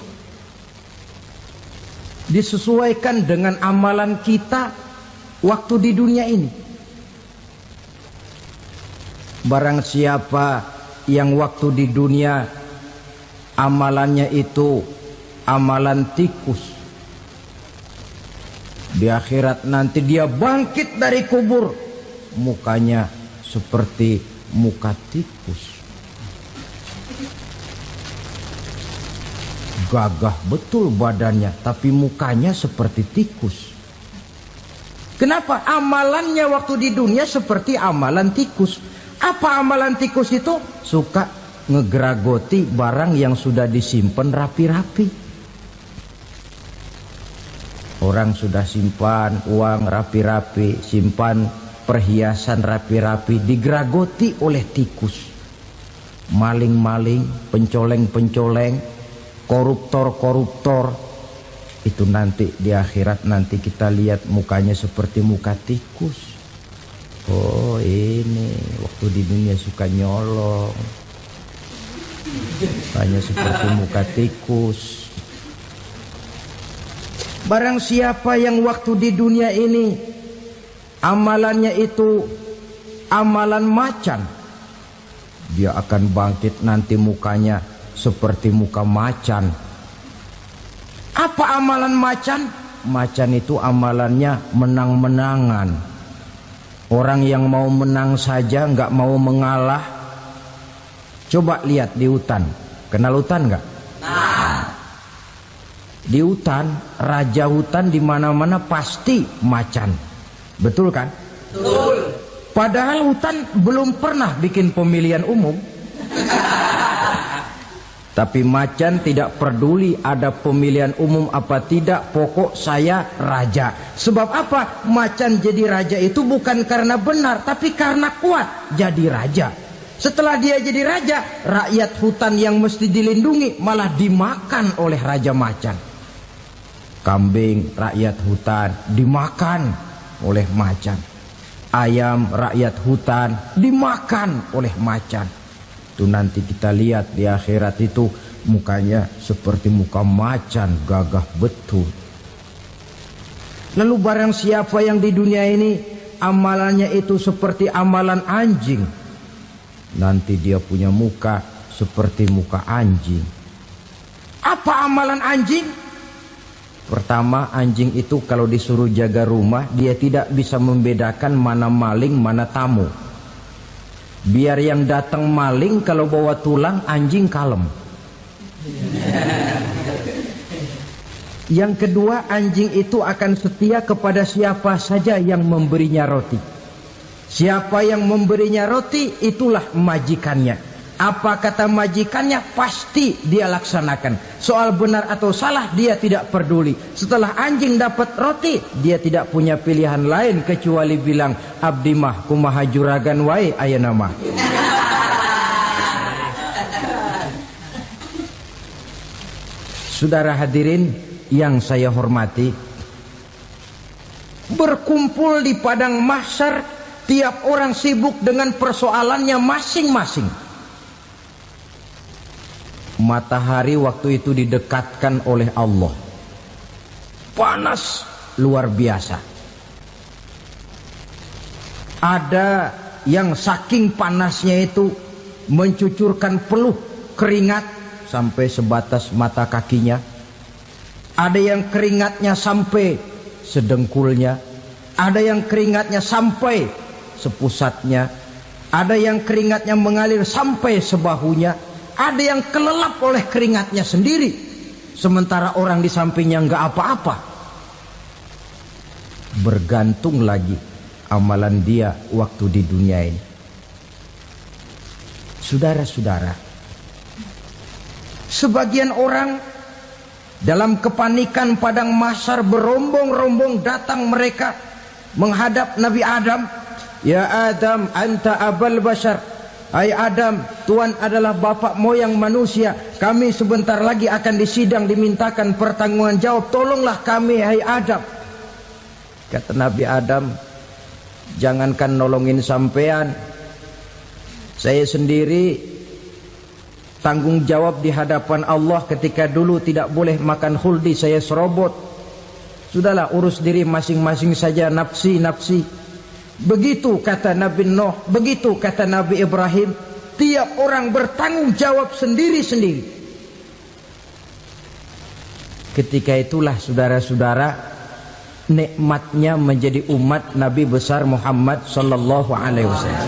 disesuaikan dengan amalan kita waktu di dunia ini. Barang siapa yang waktu di dunia amalannya itu amalan tikus, di akhirat nanti dia bangkit dari kubur, mukanya seperti muka tikus. Gagah betul badannya, tapi mukanya seperti tikus. Kenapa? Amalannya waktu di dunia seperti amalan tikus. Apa amalan tikus itu? Suka ngegeragoti barang yang sudah disimpan rapi-rapi. Orang sudah simpan uang rapi-rapi, simpan perhiasan rapi-rapi, digeragoti oleh tikus. Maling-maling, pencoleng-pencoleng, koruptor-koruptor. Itu nanti di akhirat nanti kita lihat mukanya seperti muka tikus. Oh ini waktu di dunia suka nyolong, mukanya seperti muka tikus. Barang siapa yang waktu di dunia ini amalannya itu amalan macan, dia akan bangkit nanti mukanya seperti muka macan. Apa amalan macan? Macan itu amalannya menang-menangan. Orang yang mau menang saja nggak mau mengalah. Coba lihat di hutan. Kenal hutan nggak? Di hutan, raja hutan di mana-mana pasti macan. Betul kan? Betul. Padahal hutan belum pernah bikin pemilihan umum. Tapi macan tidak peduli ada pemilihan umum apa tidak, pokok saya raja. Sebab apa? Macan jadi raja itu bukan karena benar, tapi karena kuat jadi raja. Setelah dia jadi raja, rakyat hutan yang mesti dilindungi malah dimakan oleh raja macan. Kambing rakyat hutan dimakan oleh macan. Ayam rakyat hutan dimakan oleh macan. Itu nanti kita lihat di akhirat itu mukanya seperti muka macan, gagah betul. Lalu barang siapa yang di dunia ini amalannya itu seperti amalan anjing, nanti dia punya muka seperti muka anjing. Apa amalan anjing? Pertama, anjing itu kalau disuruh jaga rumah, dia tidak bisa membedakan mana maling, mana tamu. Biar yang datang maling, kalau bawa tulang, anjing kalem. Yang kedua, anjing itu akan setia kepada siapa saja yang memberinya roti. Siapa yang memberinya roti, itulah majikannya. Apa kata majikannya pasti dia laksanakan. Soal benar atau salah dia tidak peduli. Setelah anjing dapat roti, dia tidak punya pilihan lain kecuali bilang, abdi mah kumaha juragan wae ayeuna mah. Saudara hadirin yang saya hormati, berkumpul di padang mahsyar, tiap orang sibuk dengan persoalannya masing-masing. Matahari waktu itu didekatkan oleh Allah. Panas luar biasa. Ada yang saking panasnya itu mencucurkan peluh keringat sampai sebatas mata kakinya. Ada yang keringatnya sampai sedengkulnya. Ada yang keringatnya sampai sepusatnya. Ada yang keringatnya mengalir sampai sebahunya. Ada yang kelelap oleh keringatnya sendiri, sementara orang di sampingnya nggak apa-apa. Bergantung lagi amalan dia waktu di dunia ini. Saudara-saudara, sebagian orang dalam kepanikan padang mahsyar berombong-rombong datang mereka menghadap Nabi Adam. Ya Adam, anta abal bashar. Hai Adam, Tuhan adalah bapak moyang manusia. Kami sebentar lagi akan disidang, dimintakan pertanggungan jawab. Tolonglah kami, hai Adam. Kata Nabi Adam, jangankan nolongin sampean, saya sendiri tanggung jawab di hadapan Allah ketika dulu tidak boleh makan khuldi, saya serobot. Sudahlah, urus diri masing-masing saja, nafsi. Begitu kata Nabi Nuh, begitu kata Nabi Ibrahim. Tiap orang bertanggung jawab sendiri-sendiri. Ketika itulah saudara-saudara, nikmatnya menjadi umat Nabi besar Muhammad sallallahu alaihi wasallam.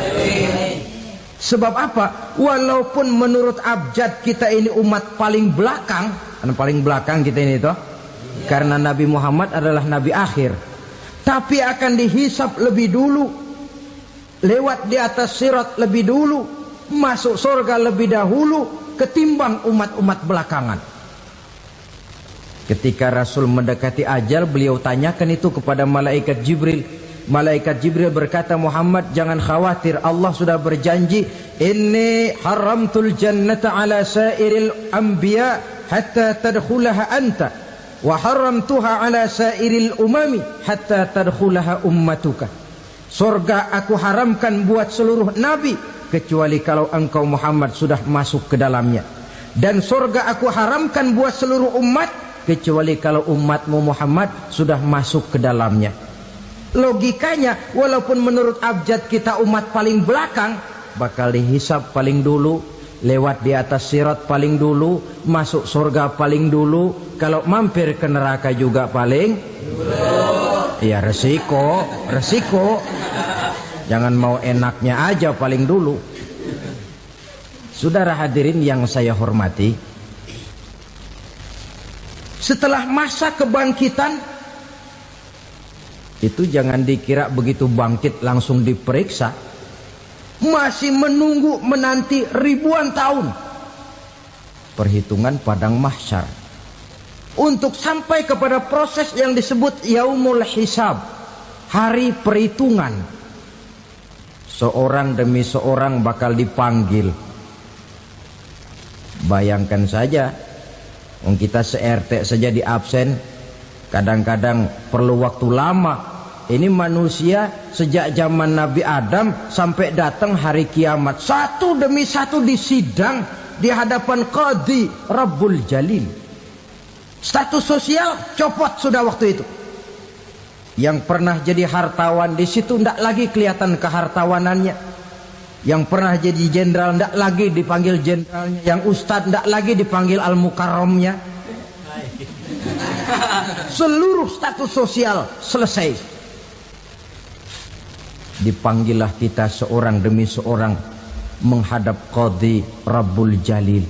Sebab apa? Walaupun menurut abjad kita ini umat paling belakang, paling belakang kita ini toh, karena Nabi Muhammad adalah Nabi akhir. Tapi akan dihisap lebih dulu, lewat di atas sirat lebih dulu, masuk surga lebih dahulu ketimbang umat-umat belakangan. Ketika Rasul mendekati ajal, beliau tanyakan itu kepada malaikat Jibril. Malaikat Jibril berkata, Muhammad jangan khawatir, Allah sudah berjanji, inni haramtul jannata ala sairil anbiya hatta tadkhulaha anta, wa haramtuha ala sairil umami hatta tadkhulaha ummatuka. Surga aku haramkan buat seluruh nabi kecuali kalau engkau Muhammad sudah masuk ke dalamnya, dan surga aku haramkan buat seluruh umat kecuali kalau umatmu Muhammad sudah masuk ke dalamnya. Logikanya, walaupun menurut abjad kita umat paling belakang, bakal dihisap paling dulu, lewat di atas sirat paling dulu, masuk surga paling dulu, kalau mampir ke neraka juga paling dulu. Ya resiko. Jangan mau enaknya aja paling dulu. Saudara hadirin yang saya hormati, setelah masa kebangkitan itu jangan dikira begitu bangkit langsung diperiksa. Masih menunggu menanti ribuan tahun perhitungan padang mahsyar untuk sampai kepada proses yang disebut yaumul hisab, hari perhitungan. Seorang demi seorang bakal dipanggil. Bayangkan saja, kita se-RT saja di absen, kadang-kadang perlu waktu lama. Ini manusia sejak zaman Nabi Adam sampai datang hari kiamat, satu demi satu disidang di hadapan Qadhi Rabbul Jalil. Status sosial copot sudah waktu itu. Yang pernah jadi hartawan di situ tidak lagi kelihatan kehartawanannya. Yang pernah jadi jenderal tidak lagi dipanggil jenderalnya. Yang ustadz tidak lagi dipanggil al-mukarramnya. Seluruh status sosial selesai. Dipanggillah kita seorang demi seorang menghadap Qadhi Rabbul Jalil.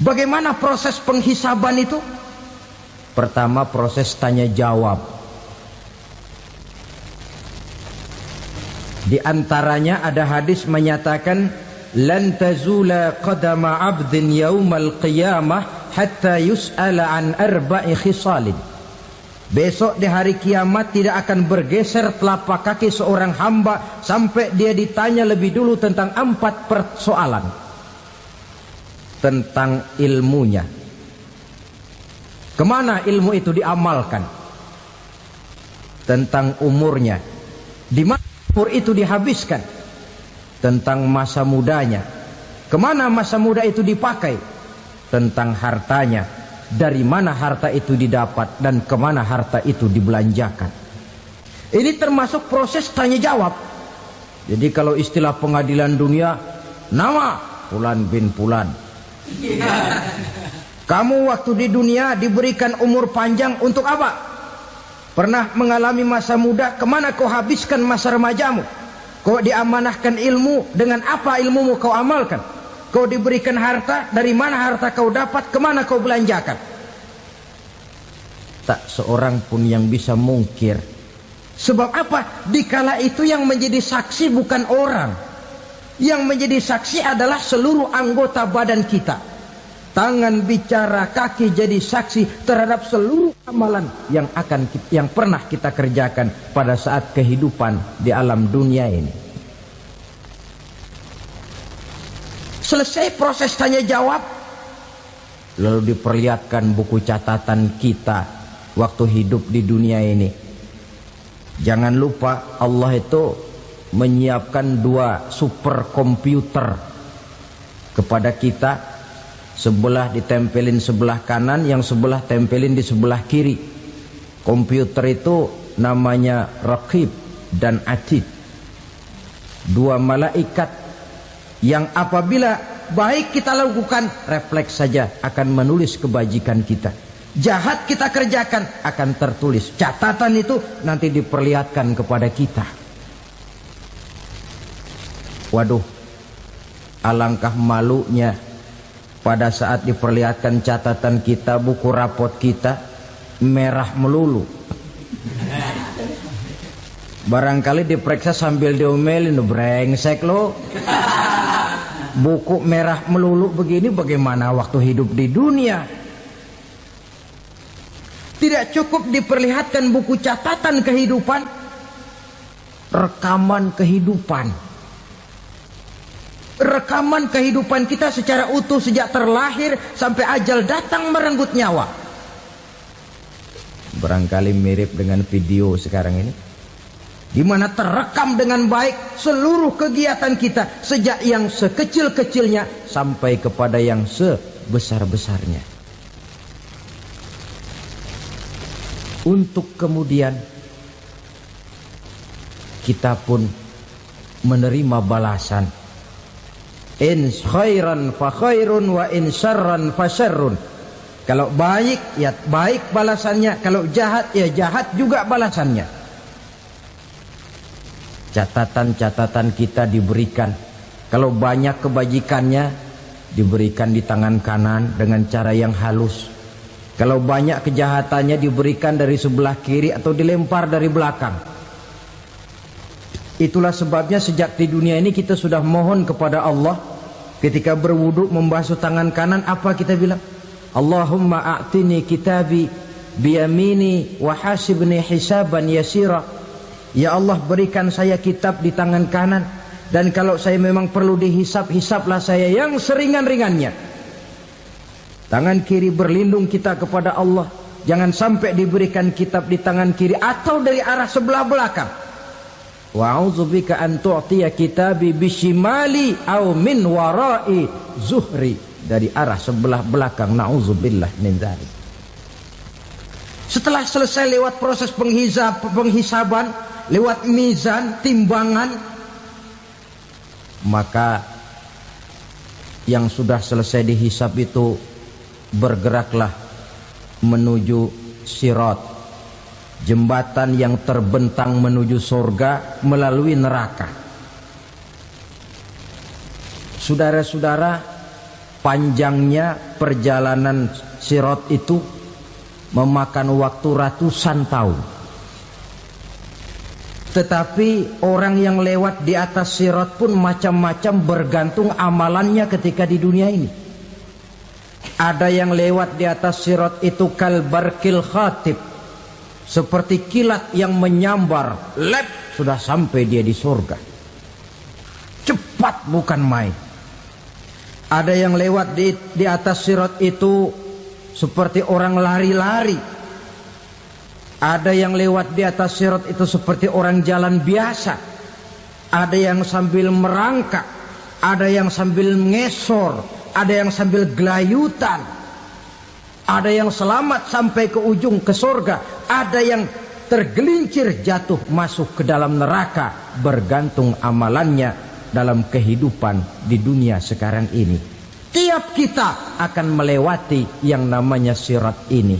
Bagaimana proses penghisaban itu? Pertama, proses tanya jawab. Di antaranya ada hadis menyatakan, lan tazula qadama 'abdin yaumal qiyamah hatta yus'ala an arba'i khisalin. Besok di hari kiamat tidak akan bergeser telapak kaki seorang hamba sampai dia ditanya lebih dulu tentang 4 persoalan. Tentang ilmunya, kemana ilmu itu diamalkan. Tentang umurnya, di mana umur itu dihabiskan. Tentang masa mudanya, kemana masa muda itu dipakai. tentang hartanya, dari mana harta itu didapat dan kemana harta itu dibelanjakan. Ini termasuk proses tanya jawab. Jadi kalau istilah pengadilan dunia, nama Fulan bin Fulan. Kamu waktu di dunia diberikan umur panjang untuk apa? Pernah mengalami masa muda, kemana kau habiskan masa remajamu? Kau diamanahkan ilmu, dengan apa ilmumu kau amalkan? Kau diberikan harta, dari mana harta kau dapat, kemana kau belanjakan? Tak seorang pun yang bisa mungkir. Sebab apa? Dikala itu yang menjadi saksi bukan orang. Yang menjadi saksi adalah seluruh anggota badan kita. Tangan bicara, kaki jadi saksi terhadap seluruh amalan yang pernah kita kerjakan pada saat kehidupan di alam dunia ini. Selesai proses tanya jawab, lalu diperlihatkan buku catatan kita waktu hidup di dunia ini. Jangan lupa Allah itu menyiapkan 2 superkomputer kepada kita. Sebelah ditempelin sebelah kanan, yang sebelah tempelin di sebelah kiri. Komputer itu namanya Raqib dan Atid. 2 malaikat yang apabila baik kita lakukan, refleks saja akan menulis kebajikan kita. Jahat kita kerjakan, akan tertulis. Catatan itu nanti diperlihatkan kepada kita. Waduh, alangkah malunya pada saat diperlihatkan catatan kita, buku rapot kita merah melulu. Barangkali diperiksa sambil diomelin, brengsek lo. Buku merah melulu begini, bagaimana waktu hidup di dunia? Tidak cukup diperlihatkan buku catatan kehidupan, rekaman kehidupan. Rekaman kehidupan kita secara utuh sejak terlahir sampai ajal datang merenggut nyawa. Barangkali mirip dengan video sekarang ini, di mana terekam dengan baik seluruh kegiatan kita, sejak yang sekecil-kecilnya sampai kepada yang sebesar-besarnya. Untuk kemudian kita pun menerima balasan. In khairan fa khairun wa in syarran fa syarrun. Kalau baik ya baik balasannya, kalau jahat ya jahat juga balasannya. Catatan-catatan kita diberikan. Kalau banyak kebajikannya diberikan di tangan kanan dengan cara yang halus. Kalau banyak kejahatannya diberikan dari sebelah kiri atau dilempar dari belakang. Itulah sebabnya sejak di dunia ini kita sudah mohon kepada Allah. Ketika berwudu membasuh tangan kanan, apa kita bilang? Allahumma a'tini kitabi biyamini wa hasibni hisaban yasira. Ya Allah, berikan saya kitab di tangan kanan, dan kalau saya memang perlu dihisap, hisaplah saya yang seringan-ringannya. Tangan kiri berlindung kita kepada Allah, jangan sampai diberikan kitab di tangan kiri atau dari arah sebelah belakang. Wa a'udzubika an tu'tiya kitabi bishimali aw min wara'i zuhri, dari arah sebelah belakang. Na'udzubillah min dzalik. Setelah selesai lewat proses penghisaban, lewat mizan, timbangan, maka yang sudah selesai dihisab itu bergeraklah menuju sirat, jembatan yang terbentang menuju surga melalui neraka. Saudara-saudara, panjangnya perjalanan sirat itu memakan waktu ratusan tahun. Tetapi orang yang lewat di atas sirat pun macam-macam, bergantung amalannya ketika di dunia ini. Ada yang lewat di atas sirat itu kalbarkil khatib, seperti kilat yang menyambar, lep, sudah sampai dia di surga. Cepat bukan main. Ada yang lewat di atas sirat itu seperti orang lari-lari. Ada yang lewat di atas sirat itu seperti orang jalan biasa. Ada yang sambil merangkak, ada yang sambil ngesor, ada yang sambil gelayutan, ada yang selamat sampai ke ujung ke surga, ada yang tergelincir jatuh masuk ke dalam neraka, bergantung amalannya dalam kehidupan di dunia sekarang ini. Tiap kita akan melewati yang namanya sirat ini.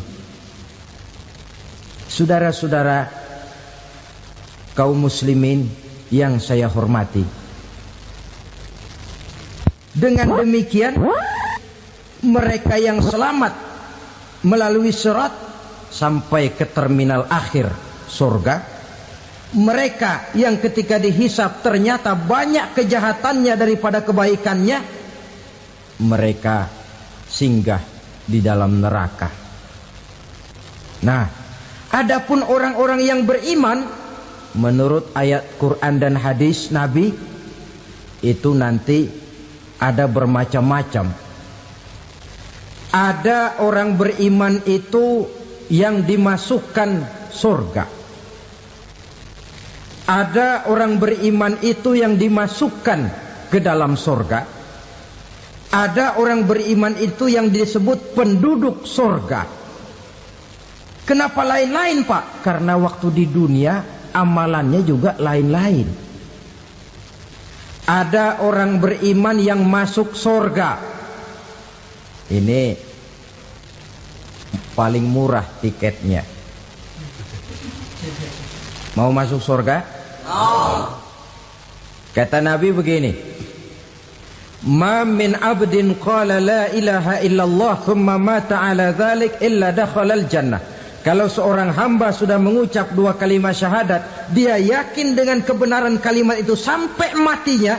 Saudara-saudara kaum muslimin yang saya hormati, dengan demikian mereka yang selamat melalui sirat sampai ke terminal akhir surga, mereka yang ketika dihisab ternyata banyak kejahatannya daripada kebaikannya, mereka singgah di dalam neraka. Nah, adapun orang-orang yang beriman menurut ayat Quran dan hadis Nabi itu nanti ada bermacam-macam. Ada orang beriman itu yang dimasukkan surga. Ada orang beriman itu yang dimasukkan ke dalam surga. Ada orang beriman itu yang disebut penduduk surga. Kenapa lain-lain, Pak? Karena waktu di dunia amalannya juga lain-lain. Ada orang beriman yang masuk surga. Ini paling murah tiketnya. Mau masuk surga? Kata Nabi begini, ma min abdin qala la ilaha illallah thumma mata ala dhalik illa dakhalal jannah. Kalau seorang hamba sudah mengucap dua kalimat syahadat, dia yakin dengan kebenaran kalimat itu sampai matinya,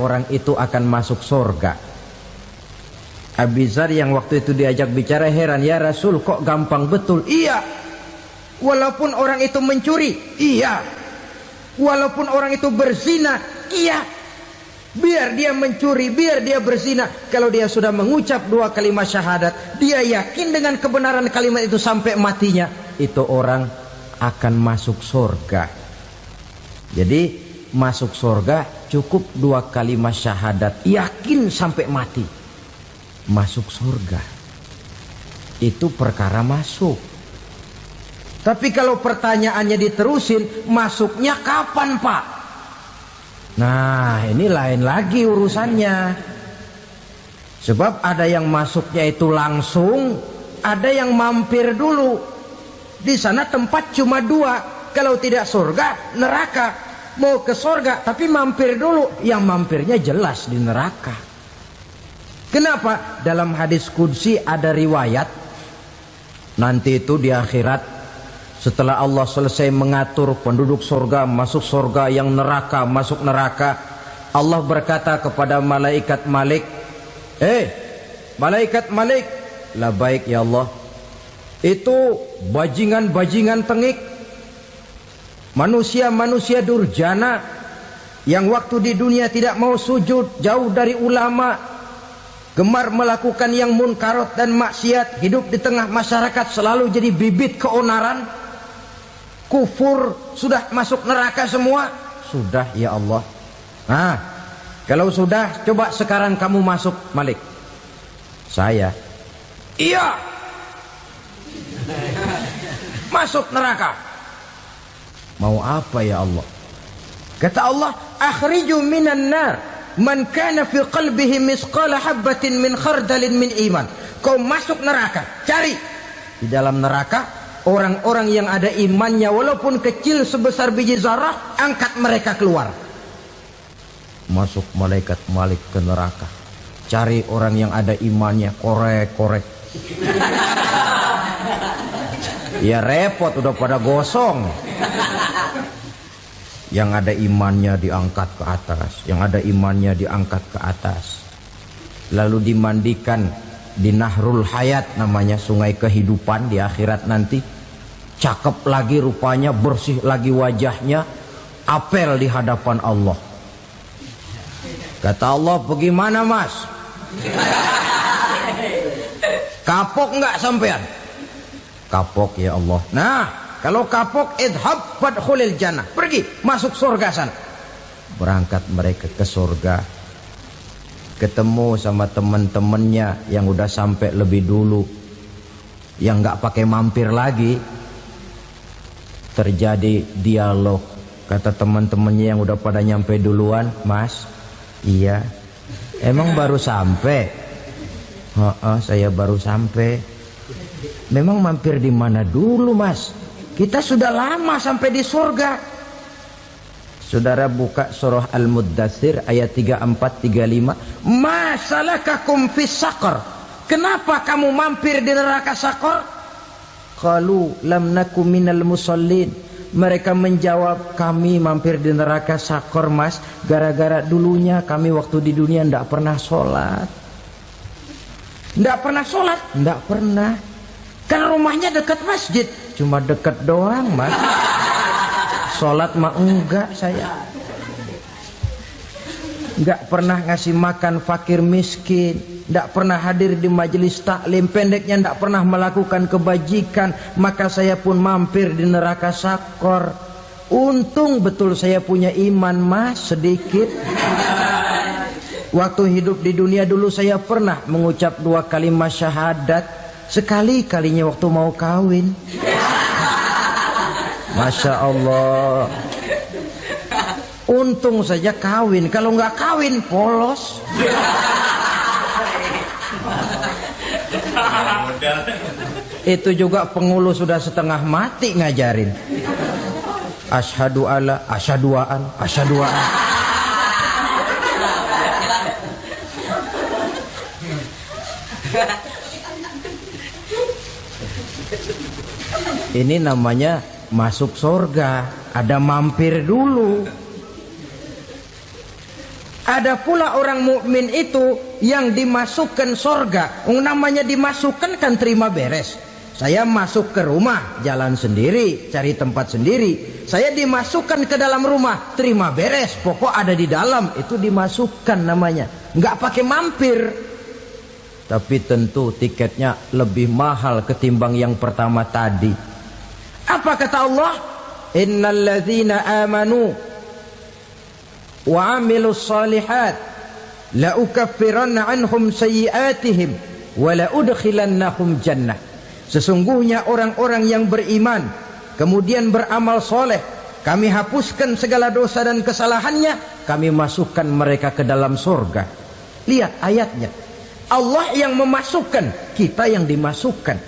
orang itu akan masuk surga. Abi Dzar yang waktu itu diajak bicara heran, ya Rasul kok gampang betul? Iya. Walaupun orang itu mencuri, iya. Walaupun orang itu berzina, iya. Biar dia mencuri, biar dia berzina, kalau dia sudah mengucap dua kalimat syahadat, dia yakin dengan kebenaran kalimat itu sampai matinya, itu orang akan masuk surga. Jadi masuk surga cukup dua kalimat syahadat, yakin sampai mati, masuk surga. Itu perkara masuk. Tapi kalau pertanyaannya diterusin, masuknya kapan, Pak? Nah, ini lain lagi urusannya. Sebab ada yang masuknya itu langsung, ada yang mampir dulu. Di sana tempat cuma dua, kalau tidak surga, neraka. Mau ke surga tapi mampir dulu, yang mampirnya jelas di neraka. Kenapa? Dalam hadis qudsi ada riwayat, nanti itu di akhirat, setelah Allah selesai mengatur penduduk surga masuk surga, yang neraka masuk neraka, Allah berkata kepada malaikat Malik, malaikat Malik, labaik ya Allah. Itu bajingan-bajingan tengik, manusia-manusia durjana yang waktu di dunia tidak mau sujud, jauh dari ulama, gemar melakukan yang munkarat dan maksiat, hidup di tengah masyarakat selalu jadi bibit keonaran, kufur, sudah masuk neraka semua. Sudah ya Allah. Nah, kalau sudah, coba sekarang kamu masuk, Malik. Saya, iya, masuk neraka. Mau apa ya Allah? Kata Allah, akhriju minan nar man kana fi qalbihi misqala habatin min khardalin min iman. Kau masuk neraka, cari di dalam neraka orang-orang yang ada imannya walaupun kecil sebesar biji zarah, angkat mereka keluar. Masuk malaikat Malik ke neraka, cari orang yang ada imannya, korek-korek. Ya repot, udah pada gosong. Yang ada imannya diangkat ke atas, yang ada imannya diangkat ke atas, lalu dimandikan di Nahrul Hayat, namanya sungai kehidupan di akhirat nanti. Cakep lagi rupanya, bersih lagi wajahnya, apel di hadapan Allah. Kata Allah, bagaimana mas? Kapok nggak sampean? Kapok ya Allah. Nah, kalau kapok, idhab fadkhulil jannah, pergi masuk surga sana. Berangkat mereka ke surga. ketemu sama teman-temannya yang udah sampai lebih dulu, yang nggak pakai mampir lagi. Terjadi dialog. Kata teman-temannya yang udah pada nyampe duluan, "Mas, iya, emang baru sampai?" Saya baru sampai." "Memang mampir di mana dulu, Mas? Kita sudah lama sampai di surga." Saudara buka surah Al-Muddatsir ayat 34-35. "Ma salakakum fis saqar?" Kenapa kamu mampir di neraka Saqar? Qalu lam naku minal musallin. Mereka menjawab, kami mampir di neraka Saqar, Mas, gara-gara dulunya kami waktu di dunia tidak pernah sholat. Tidak pernah sholat? Tidak pernah. Kan rumahnya dekat masjid. Cuma dekat doang, Mas. Sholat mah enggak saya. Enggak pernah ngasih makan fakir miskin, enggak pernah hadir di majelis taklim, pendeknya enggak pernah melakukan kebajikan, maka saya pun mampir di neraka Saqar. Untung betul saya punya iman, Mas, sedikit. Waktu hidup di dunia dulu saya pernah mengucap 2 kalimat syahadat, sekali-kalinya waktu mau kawin. Masya Allah. Untung saja kawin, kalau nggak kawin polos. Itu juga pengulu sudah setengah mati ngajarin. Asyhadu alla, asyaduaan, asyaduaan. Ini namanya masuk surga, ada mampir dulu. Ada pula orang mukmin itu yang dimasukkan surga. Namanya dimasukkan kan terima beres. Saya masuk ke rumah, jalan sendiri, cari tempat sendiri. Saya dimasukkan ke dalam rumah, terima beres, pokok ada di dalam, itu dimasukkan namanya. Nggak pakai mampir. Tapi tentu tiketnya lebih mahal ketimbang yang pertama tadi. Apa kata Allah? Innal ladzina amanu wa amilus solihat la ukaffiranna anhum sayyiatihim wa la udkhilannahum jannah. Sesungguhnya orang-orang yang beriman kemudian beramal soleh, kami hapuskan segala dosa dan kesalahannya, kami masukkan mereka ke dalam surga. Lihat ayatnya. Allah yang memasukkan, kita yang dimasukkan.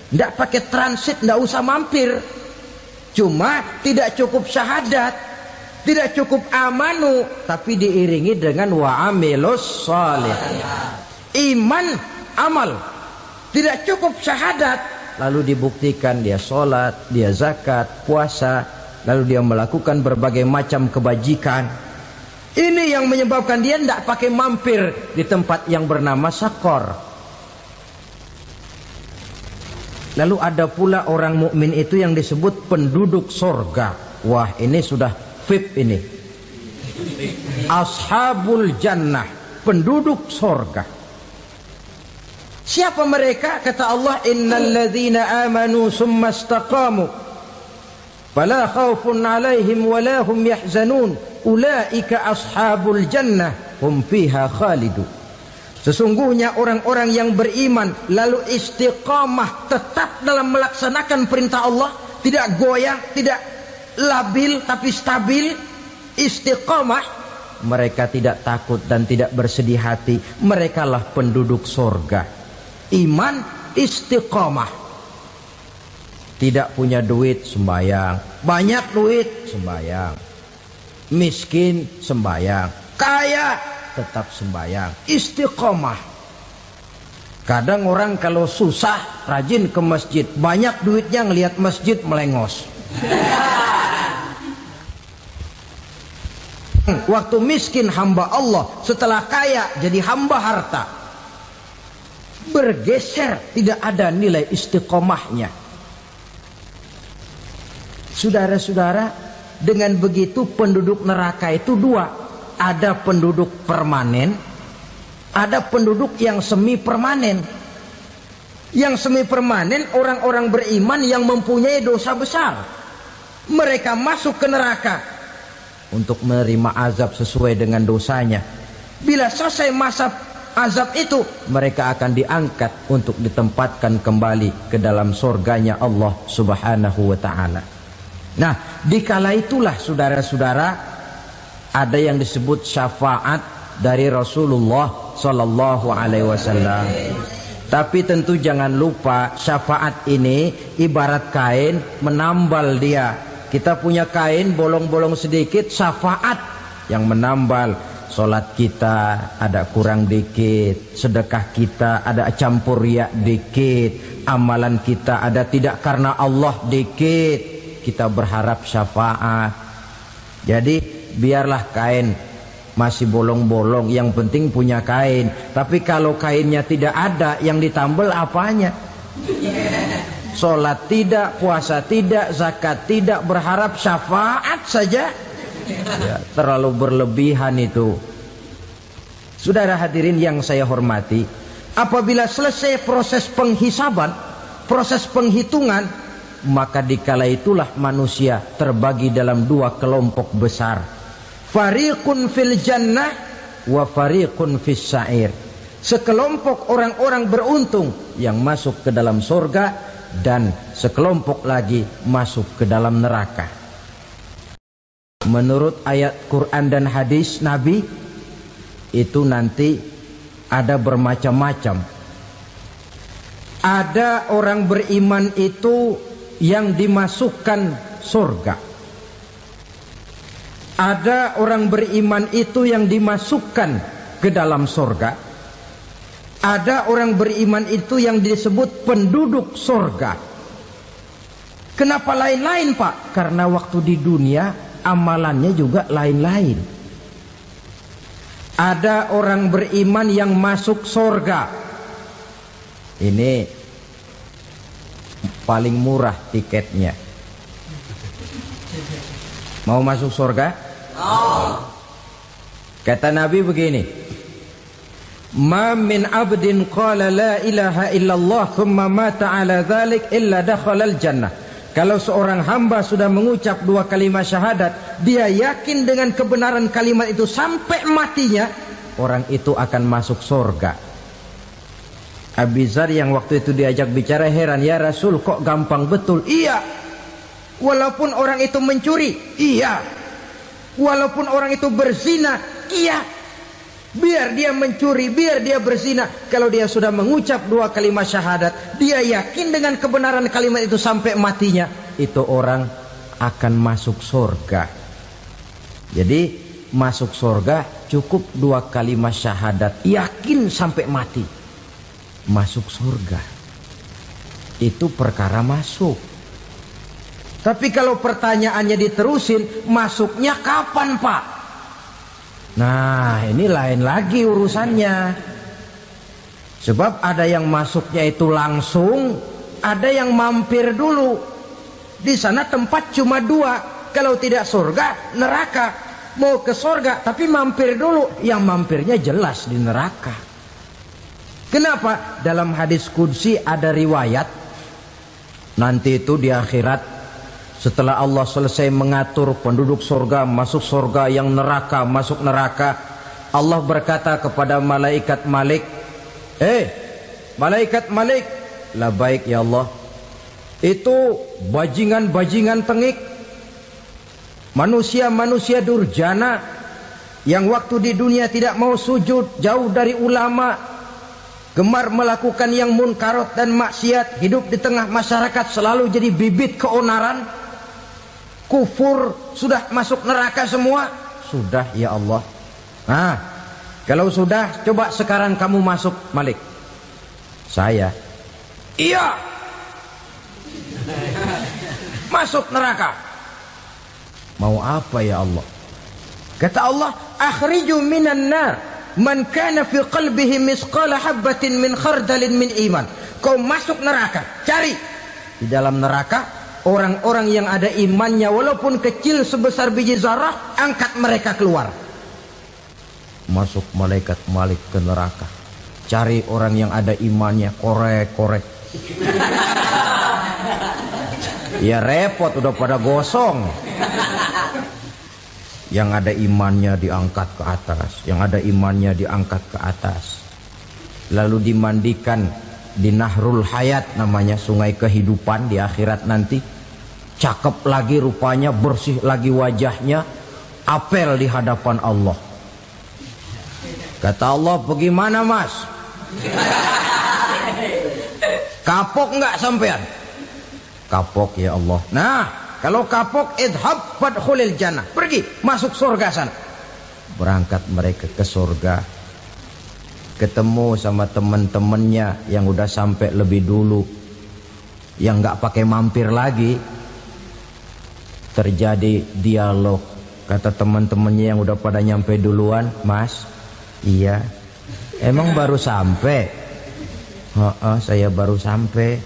Tidak pakai transit, tidak usah mampir. Cuma tidak cukup syahadat, tidak cukup amanu, tapi diiringi dengan wa'amilus salih. Iman, amal. Tidak cukup syahadat, lalu dibuktikan dia sholat, dia zakat, puasa, lalu dia melakukan berbagai macam kebajikan. Ini yang menyebabkan dia tidak pakai mampir di tempat yang bernama Saqar. Lalu ada pula orang mukmin itu yang disebut penduduk surga. Wah, ini sudah VIP ini. Ashabul jannah, penduduk surga. Siapa mereka? Kata Allah, innal ladzina amanu summa istaqamu fala khaufun 'alaihim wala hum yahzanun ulaika ashabul jannah hum fiha khalidun. Sesungguhnya orang-orang yang beriman lalu istiqamah, tetap dalam melaksanakan perintah Allah, tidak goyang, tidak labil tapi stabil, istiqamah, mereka tidak takut dan tidak bersedih hati. Merekalah penduduk surga. Iman, istiqamah. Tidak punya duit, sembayang. Banyak duit, sembayang. Miskin, sembayang. Kaya, tetap sembahyang, istiqomah. Kadang orang kalau susah rajin ke masjid, banyak duitnya ngelihat masjid melengos. Waktu miskin hamba Allah, setelah kaya jadi hamba harta. Bergeser, tidak ada nilai istiqomahnya. Saudara-saudara, dengan begitu penduduk neraka itu dua. Ada penduduk permanen, ada penduduk yang semi permanen. Yang semi permanen orang-orang beriman yang mempunyai dosa besar. Mereka masuk ke neraka untuk menerima azab sesuai dengan dosanya. Bila selesai masa azab itu, mereka akan diangkat untuk ditempatkan kembali ke dalam surganya Allah Subhanahu wa ta'ala. Nah, dikala itulah saudara-saudara, ada yang disebut syafaat dari Rasulullah Sallallahu Alaihi Wasallam. Tapi tentu jangan lupa, syafaat ini ibarat kain menambal dia. Kita punya kain bolong-bolong sedikit, syafaat yang menambal. Solat kita ada kurang dikit, sedekah kita ada campur riak dikit, amalan kita ada tidak karena Allah dikit, kita berharap syafaat. Jadi biarlah kain masih bolong-bolong, yang penting punya kain. Tapi kalau kainnya tidak ada, yang ditambal apanya? Sholat tidak, puasa tidak, zakat tidak, berharap syafaat saja, ya, terlalu berlebihan itu. Saudara hadirin yang saya hormati, apabila selesai proses penghisaban, proses penghitungan, maka dikala itulah manusia terbagi dalam dua kelompok besar. Fariqun fil jannah wa fariqun fis sa'ir. Sekelompok orang-orang beruntung yang masuk ke dalam surga, dan sekelompok lagi masuk ke dalam neraka. Menurut ayat Quran dan hadis Nabi, itu nanti ada bermacam-macam. Ada orang beriman itu yang dimasukkan surga. Ada orang beriman itu yang dimasukkan ke dalam surga. Ada orang beriman itu yang disebut penduduk surga. Kenapa lain-lain, Pak? Karena waktu di dunia amalannya juga lain-lain. Ada orang beriman yang masuk surga. Ini paling murah tiketnya. Mau masuk surga? Kata Nabi begini, ma min abdin qala la ilaha illallah thumma mata ala dhalik illa dakhalal jannah. Kalau seorang hamba sudah mengucap dua kalimat syahadat, dia yakin dengan kebenaran kalimat itu sampai matinya, orang itu akan masuk surga. Abi Dzar yang waktu itu diajak bicara heran, ya Rasul, kok gampang betul? Iya. Walaupun orang itu mencuri, iya. Walaupun orang itu berzina, iya. Biar dia mencuri, biar dia berzina, kalau dia sudah mengucap dua kalimat syahadat, dia yakin dengan kebenaran kalimat itu sampai matinya, itu orang akan masuk surga. Jadi masuk surga cukup dua kalimat syahadat, yakin sampai mati, masuk surga. Itu perkara masuk. Tapi kalau pertanyaannya diterusin, masuknya kapan, Pak? Nah, ini lain lagi urusannya. Sebab ada yang masuknya itu langsung, ada yang mampir dulu. Di sana tempat cuma dua, kalau tidak surga, neraka. Mau ke surga, tapi mampir dulu. Yang mampirnya jelas di neraka. Kenapa? Dalam hadis qudsi ada riwayat, nanti itu di akhirat, setelah Allah selesai mengatur penduduk surga masuk surga, yang neraka masuk neraka, Allah berkata kepada malaikat Malik, malaikat Malik, labaik ya Allah, itu bajingan-bajingan tengik, manusia-manusia durjana yang waktu di dunia tidak mau sujud, jauh dari ulama, gemar melakukan yang munkarat dan maksiat, hidup di tengah masyarakat selalu jadi bibit keonaran, kufur, sudah masuk neraka semua. Sudah ya Allah. Nah, kalau sudah, coba sekarang kamu masuk, Malik. Saya, iya, masuk neraka. Mau apa ya Allah? Kata Allah, akhriju minan nar man kana fi qalbihi misqala habatin min khardalin min iman. Kau masuk neraka, cari di dalam neraka orang-orang yang ada imannya walaupun kecil sebesar biji zarah, angkat mereka keluar. Masuk malaikat Malik ke neraka, cari orang yang ada imannya, korek-korek. Ya repot, udah pada gosong. Yang ada imannya diangkat ke atas, yang ada imannya diangkat ke atas. lalu dimandikan di Nahrul Hayat, namanya sungai kehidupan di akhirat nanti. Cakep lagi rupanya, bersih lagi wajahnya, apel di hadapan Allah. Kata Allah, bagaimana mas? Kapok enggak sampean? Kapok ya Allah. Nah, kalau kapok, idhab fadkhulil jannah, pergi masuk surga sana. Berangkat mereka ke surga, ketemu sama teman-temannya yang udah sampai lebih dulu, yang nggak pakai mampir lagi. Terjadi dialog. Kata teman-temannya yang udah pada nyampe duluan, mas, iya, emang baru sampai? Saya baru sampai.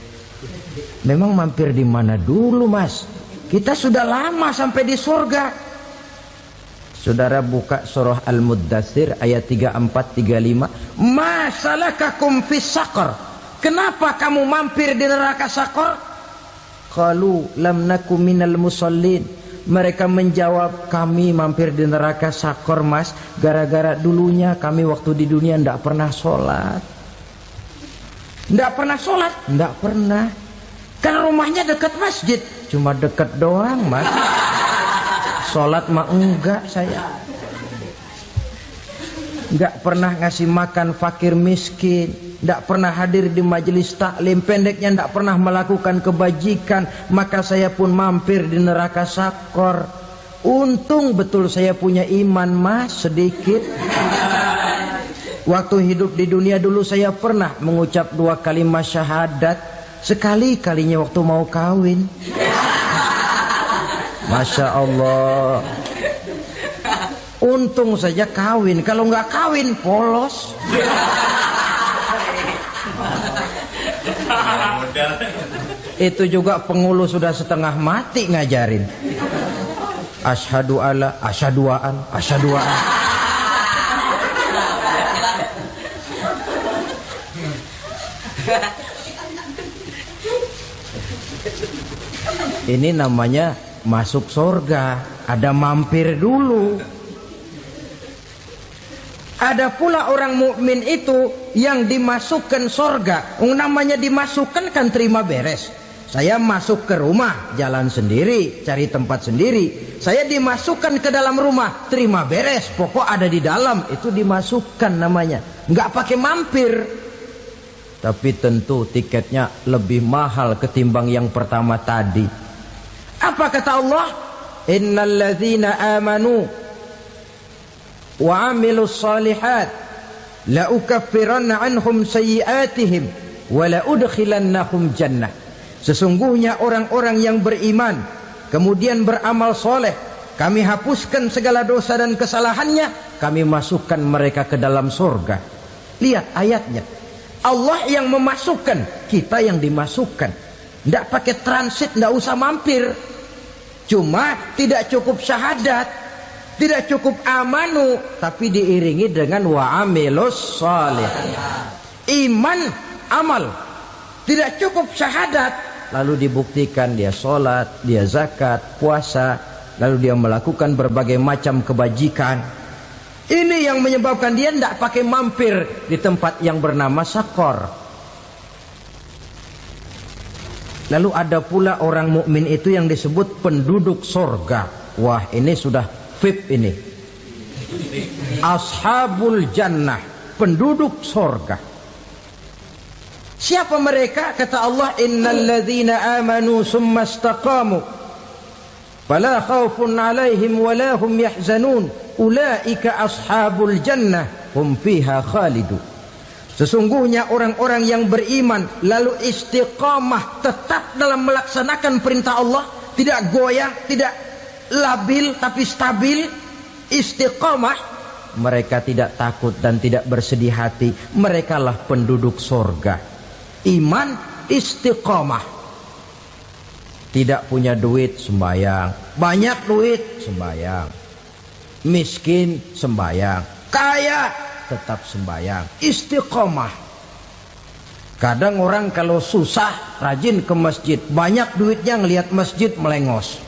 Memang mampir di mana dulu mas? Kita sudah lama sampai di surga. Saudara buka surah Al-Muddatsir ayat 34-35. Ma salakakum fis saqar? Kenapa kamu mampir di neraka Saqar? Qalu lam naku minal musallin. Mereka menjawab, kami mampir di neraka Saqar mas, gara-gara dulunya kami waktu di dunia ndak pernah sholat. Ndak pernah sholat? Ndak pernah. Kan rumahnya dekat masjid, cuma dekat doang mas. Sholat mah enggak saya. Enggak pernah ngasih makan fakir miskin, enggak pernah hadir di majelis taklim, pendeknya enggak pernah melakukan kebajikan. Maka saya pun mampir di neraka Saqar. Untung betul saya punya iman mas, sedikit. Waktu hidup di dunia dulu saya pernah mengucap 2 kalimat syahadat, sekali-kalinya waktu mau kawin. Masya Allah. Untung saja kawin, kalau nggak kawin polos. Itu juga pengulu sudah setengah mati ngajarin. Asyhadu alla, asyaduaan, asyaduaan. Ini namanya masuk surga, ada mampir dulu. Ada pula orang mukmin itu yang dimasukkan surga. Namanya dimasukkan kan terima beres. Saya masuk ke rumah, jalan sendiri, cari tempat sendiri. Saya dimasukkan ke dalam rumah, terima beres, pokok ada di dalam, itu dimasukkan namanya. Nggak pakai mampir. Tapi tentu tiketnya lebih mahal ketimbang yang pertama tadi. Apa kata Allah? Innal ladzina amanu wa amilus salihat la ukaffiranna anhum sayyi'atihim wa la udkhilannahum jannah. Sesungguhnya orang-orang yang beriman kemudian beramal soleh, kami hapuskan segala dosa dan kesalahannya, kami masukkan mereka ke dalam surga. Lihat ayatnya, Allah yang memasukkan, kita yang dimasukkan. Tidak pakai transit, tidak usah mampir. Cuma tidak cukup syahadat, tidak cukup amanu, tapi diiringi dengan wa'amilus salih. Iman, amal. Tidak cukup syahadat, lalu dibuktikan dia sholat, dia zakat, puasa, lalu dia melakukan berbagai macam kebajikan. Ini yang menyebabkan dia tidak pakai mampir di tempat yang bernama Saqar. Lalu ada pula orang mukmin itu yang disebut penduduk surga. Wah, ini sudah VIP ini. Ashabul jannah, penduduk surga. Siapa mereka? Kata Allah, innal ladzina amanu summa istaqamu fala khaufun 'alaihim wala hum yahzanun ulaika ashabul jannah hum fiha khalidun. Sesungguhnya orang-orang yang beriman lalu istiqamah, tetap dalam melaksanakan perintah Allah, tidak goyah, tidak labil tapi stabil, istiqamah, mereka tidak takut dan tidak bersedih hati. Merekalah penduduk surga. Iman, istiqamah. Tidak punya duit, sembayang. Banyak duit, sembayang. Miskin, sembayang. Kaya, tetap sembayang. Istiqamah. Kadang orang kalau susah rajin ke masjid, banyak duitnya ngelihat masjid melengos.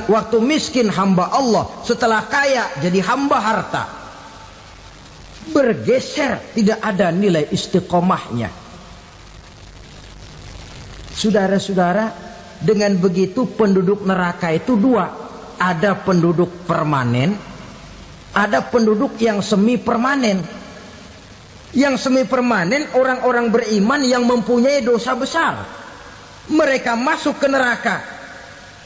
Waktu miskin hamba Allah, setelah kaya jadi hamba harta. bergeser, tidak ada nilai istiqomahnya. Saudara-saudara, dengan begitu penduduk neraka itu dua, ada penduduk permanen, ada penduduk yang semi permanen. Yang semi permanen orang-orang beriman yang mempunyai dosa besar, mereka masuk ke neraka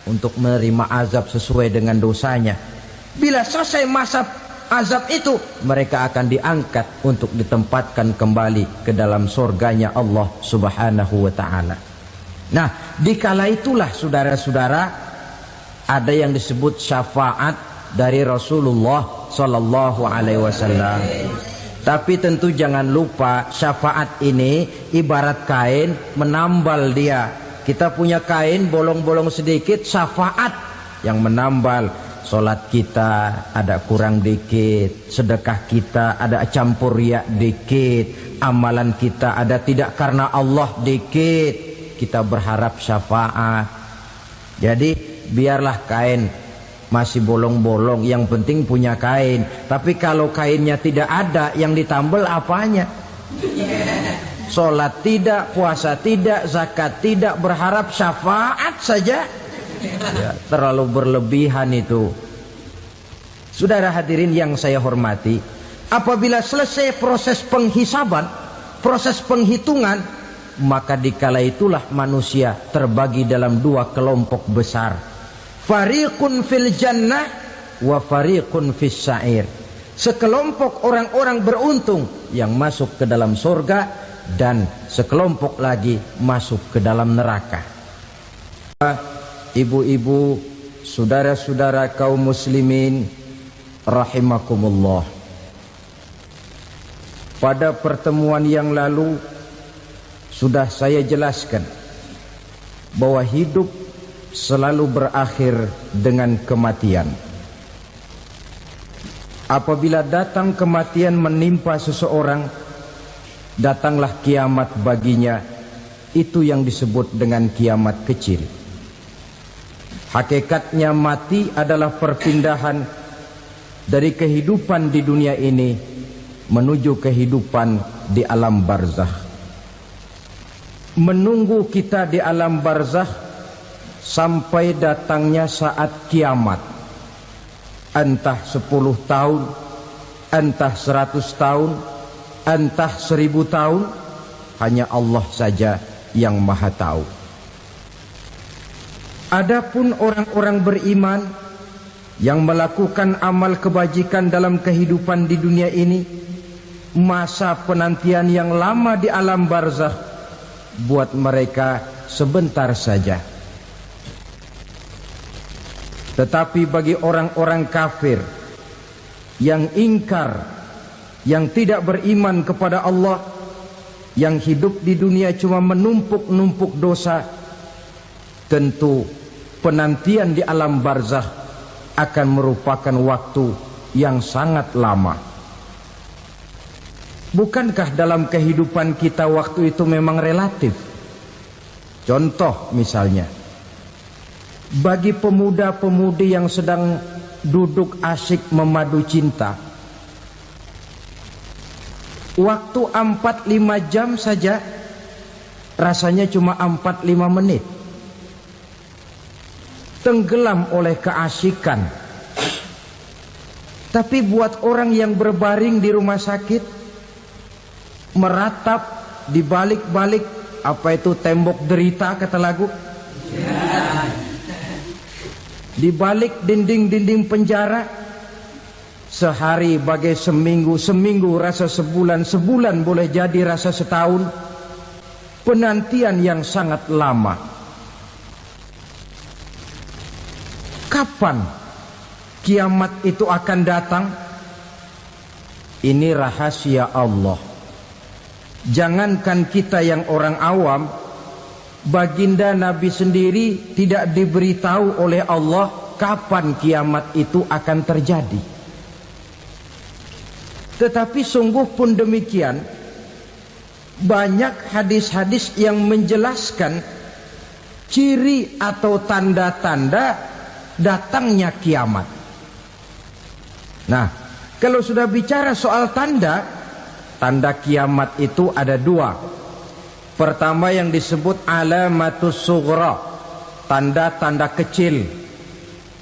untuk menerima azab sesuai dengan dosanya. Bila selesai masa azab itu, mereka akan diangkat untuk ditempatkan kembali ke dalam surganya Allah Subhanahu wa ta'ala. Nah, dikala itulah saudara-saudara, ada yang disebut syafaat dari Rasulullah Sallallahu Alaihi Wasallam. Tapi tentu jangan lupa, syafaat ini ibarat kain menambal dia. Kita punya kain bolong-bolong sedikit, syafaat yang menambal. Solat kita ada kurang dikit, sedekah kita ada campur riak dikit, amalan kita ada tidak karena Allah dikit, kita berharap syafaat. Jadi biarlah kain masih bolong-bolong, yang penting punya kain. Tapi kalau kainnya tidak ada, yang ditambal apanya? Solat tidak, puasa tidak, zakat tidak, berharap syafaat saja. Ya, terlalu berlebihan itu. Saudara hadirin yang saya hormati, apabila selesai proses penghisaban, proses penghitungan, maka dikala itulah manusia terbagi dalam dua kelompok besar. Fariqun fil jannah wa fariqun fis sa'ir. Sekelompok orang-orang beruntung yang masuk ke dalam surga, dan sekelompok lagi masuk ke dalam neraka. Ibu-ibu, saudara-saudara kaum muslimin rahimakumullah, pada pertemuan yang lalu sudah saya jelaskan bahwa hidup selalu berakhir dengan kematian. Apabila datang kematian menimpa seseorang, datanglah kiamat baginya. Itu yang disebut dengan kiamat kecil. Hakikatnya mati adalah perpindahan dari kehidupan di dunia ini menuju kehidupan di alam barzakh. Menunggu kita di alam barzakh sampai datangnya saat kiamat, entah 10 tahun, entah 100 tahun, entah 1000 tahun, hanya Allah saja yang maha tahu. Adapun orang-orang beriman yang melakukan amal kebajikan dalam kehidupan di dunia ini, masa penantian yang lama di alam barzakh buat mereka sebentar saja. Tetapi bagi orang-orang kafir yang ingkar, yang tidak beriman kepada Allah, yang hidup di dunia cuma menumpuk-numpuk dosa, tentu penantian di alam barzakh akan merupakan waktu yang sangat lama. Bukankah dalam kehidupan kita waktu itu memang relatif? Contoh misalnya, bagi pemuda-pemudi yang sedang duduk asyik memadu cinta, waktu 4-5 jam saja rasanya cuma 4-5 menit. Tenggelam oleh keasikan. Tapi buat orang yang berbaring di rumah sakit, meratap di balik-balik apa itu tembok derita kata lagu, di balik dinding-dinding penjara, sehari bagai seminggu, seminggu rasa sebulan, sebulan boleh jadi rasa setahun. Penantian yang sangat lama. Kapan kiamat itu akan datang? Ini rahasia Allah. Jangankan kita yang orang awam, baginda Nabi sendiri tidak diberitahu oleh Allah kapan kiamat itu akan terjadi. Tetapi sungguh pun demikian, banyak hadis-hadis yang menjelaskan ciri atau tanda-tanda datangnya kiamat. Nah, Kalau sudah bicara soal tanda, tanda kiamat itu ada dua. Pertama yang disebut alamatus sughra, tanda-tanda kecil.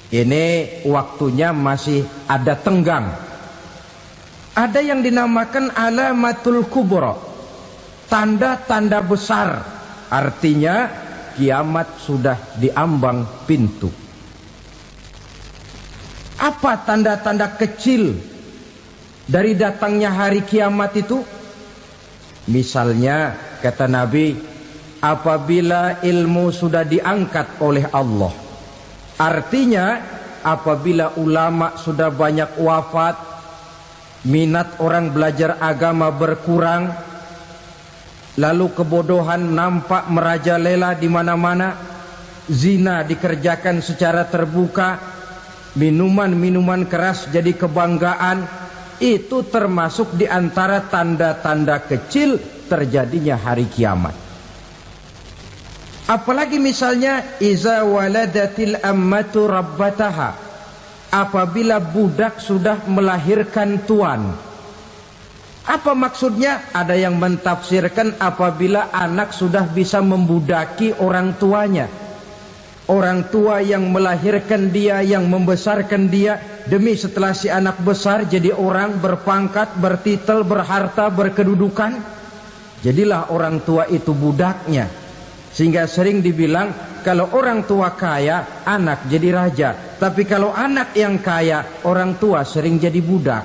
Ini waktunya masih ada tenggang. Ada yang dinamakan alamatul kubra, tanda-tanda besar. Artinya kiamat sudah diambang pintu. Apa tanda-tanda kecil dari datangnya hari kiamat itu? Misalnya kata Nabi, apabila ilmu sudah diangkat oleh Allah. Artinya apabila ulama sudah banyak wafat, minat orang belajar agama berkurang, lalu kebodohan nampak merajalela di mana-mana, zina dikerjakan secara terbuka, minuman-minuman keras jadi kebanggaan. Itu termasuk di antara tanda-tanda kecil terjadinya hari kiamat. Apalagi misalnya iza waladatil ammatu rabbataha, apabila budak sudah melahirkan tuan. Apa maksudnya? Ada yang mentafsirkan apabila anak sudah bisa membudaki orang tuanya. Orang tua yang melahirkan dia, yang membesarkan dia, demi setelah si anak besar jadi orang berpangkat, bertitel, berharta, berkedudukan. Jadilah orang tua itu budaknya. Sehingga sering dibilang kalau orang tua kaya, anak jadi raja. Tapi kalau anak yang kaya, orang tua sering jadi budak.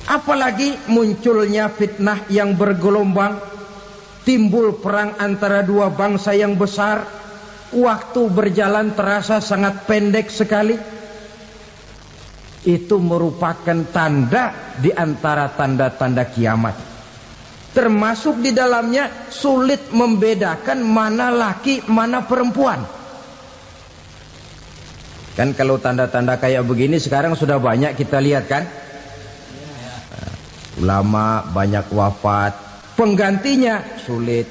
Apalagi munculnya fitnah yang bergelombang, timbul perang antara dua bangsa yang besar, waktu berjalan terasa sangat pendek sekali. Itu merupakan tanda di antara tanda-tanda kiamat. Termasuk di dalamnya sulit membedakan mana laki, mana perempuan. Kan kalau tanda-tanda kayak begini sekarang sudah banyak kita lihat kan. Ulama banyak wafat, penggantinya sulit.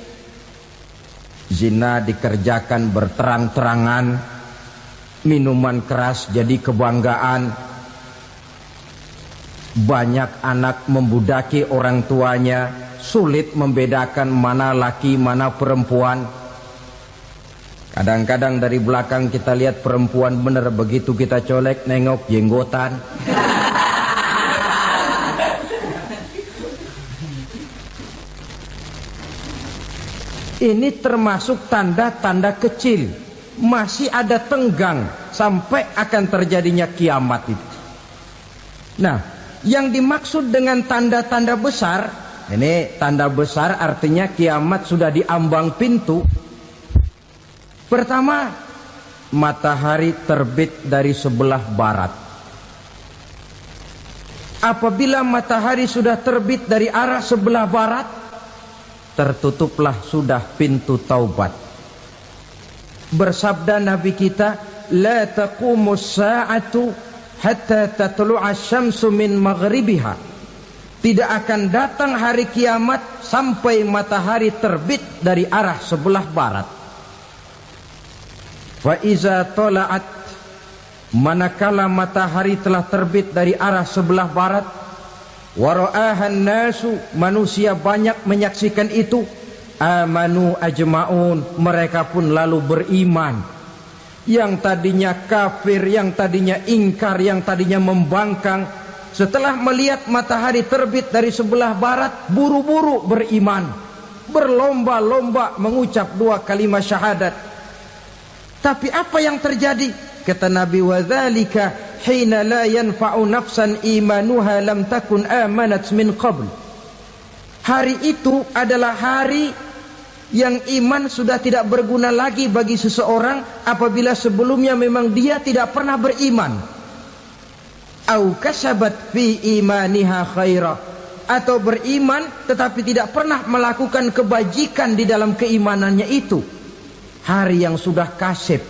Zina dikerjakan berterang-terangan, minuman keras jadi kebanggaan, banyak anak membudaki orang tuanya, sulit membedakan mana laki mana perempuan. Kadang-kadang dari belakang kita lihat perempuan bener, begitu kita colek nengok jenggotan. Ini termasuk tanda-tanda kecil, masih ada tenggang sampai akan terjadinya kiamat itu. Nah, yang dimaksud dengan tanda-tanda besar, ini tanda besar artinya kiamat sudah diambang pintu. Pertama, matahari terbit dari sebelah barat. Apabila matahari sudah terbit dari arah sebelah barat, tertutuplah sudah pintu taubat. Bersabda Nabi kita, la taqumus sa'atu hatta tatlu'a syamsu min maghribiha. Tidak akan datang hari kiamat sampai matahari terbit dari arah sebelah barat. Fa iza tala'at, manakala matahari telah terbit dari arah sebelah barat, wara'ahan nasu, manusia banyak menyaksikan itu, amanu ajma'un, mereka pun lalu beriman. Yang tadinya kafir, yang tadinya ingkar, yang tadinya membangkang, setelah melihat matahari terbit dari sebelah barat, buru-buru beriman, berlomba-lomba mengucap dua kalimat syahadat. Tapi apa yang terjadi? Kata Nabi, wadzalika hina la yanfa'u nafsan imanuha lam takun amanat min qabl. Hari itu adalah hari yang iman sudah tidak berguna lagi bagi seseorang apabila sebelumnya memang dia tidak pernah beriman. Au kasabat fi imaniha khaira, atau beriman tetapi tidak pernah melakukan kebajikan di dalam keimanannya itu. Hari yang sudah kasib,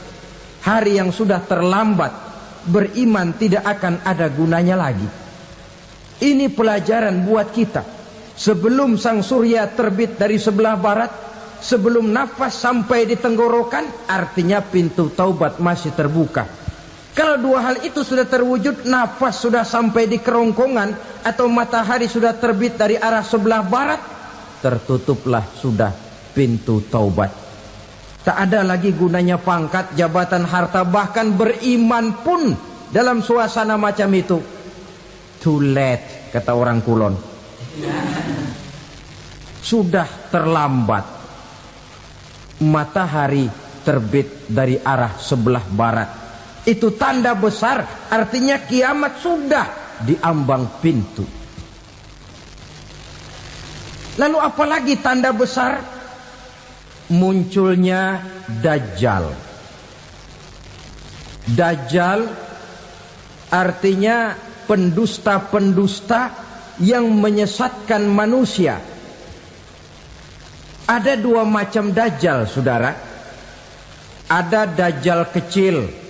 hari yang sudah terlambat, beriman tidak akan ada gunanya lagi. Ini pelajaran buat kita. Sebelum sang surya terbit dari sebelah barat, sebelum nafas sampai di tenggorokan, artinya pintu taubat masih terbuka. Kalau dua hal itu sudah terwujud, nafas sudah sampai di kerongkongan atau matahari sudah terbit dari arah sebelah barat, tertutuplah sudah pintu taubat. Tak ada lagi gunanya pangkat, jabatan, harta, bahkan beriman pun dalam suasana macam itu. Too late, kata orang Kulon. Sudah terlambat. Matahari terbit dari arah sebelah barat. Itu tanda besar, artinya kiamat sudah diambang pintu. Lalu apalagi tanda besar? Munculnya Dajjal. Dajjal artinya pendusta-pendusta yang menyesatkan manusia. Ada dua macam Dajjal, saudara. Ada Dajjal kecil.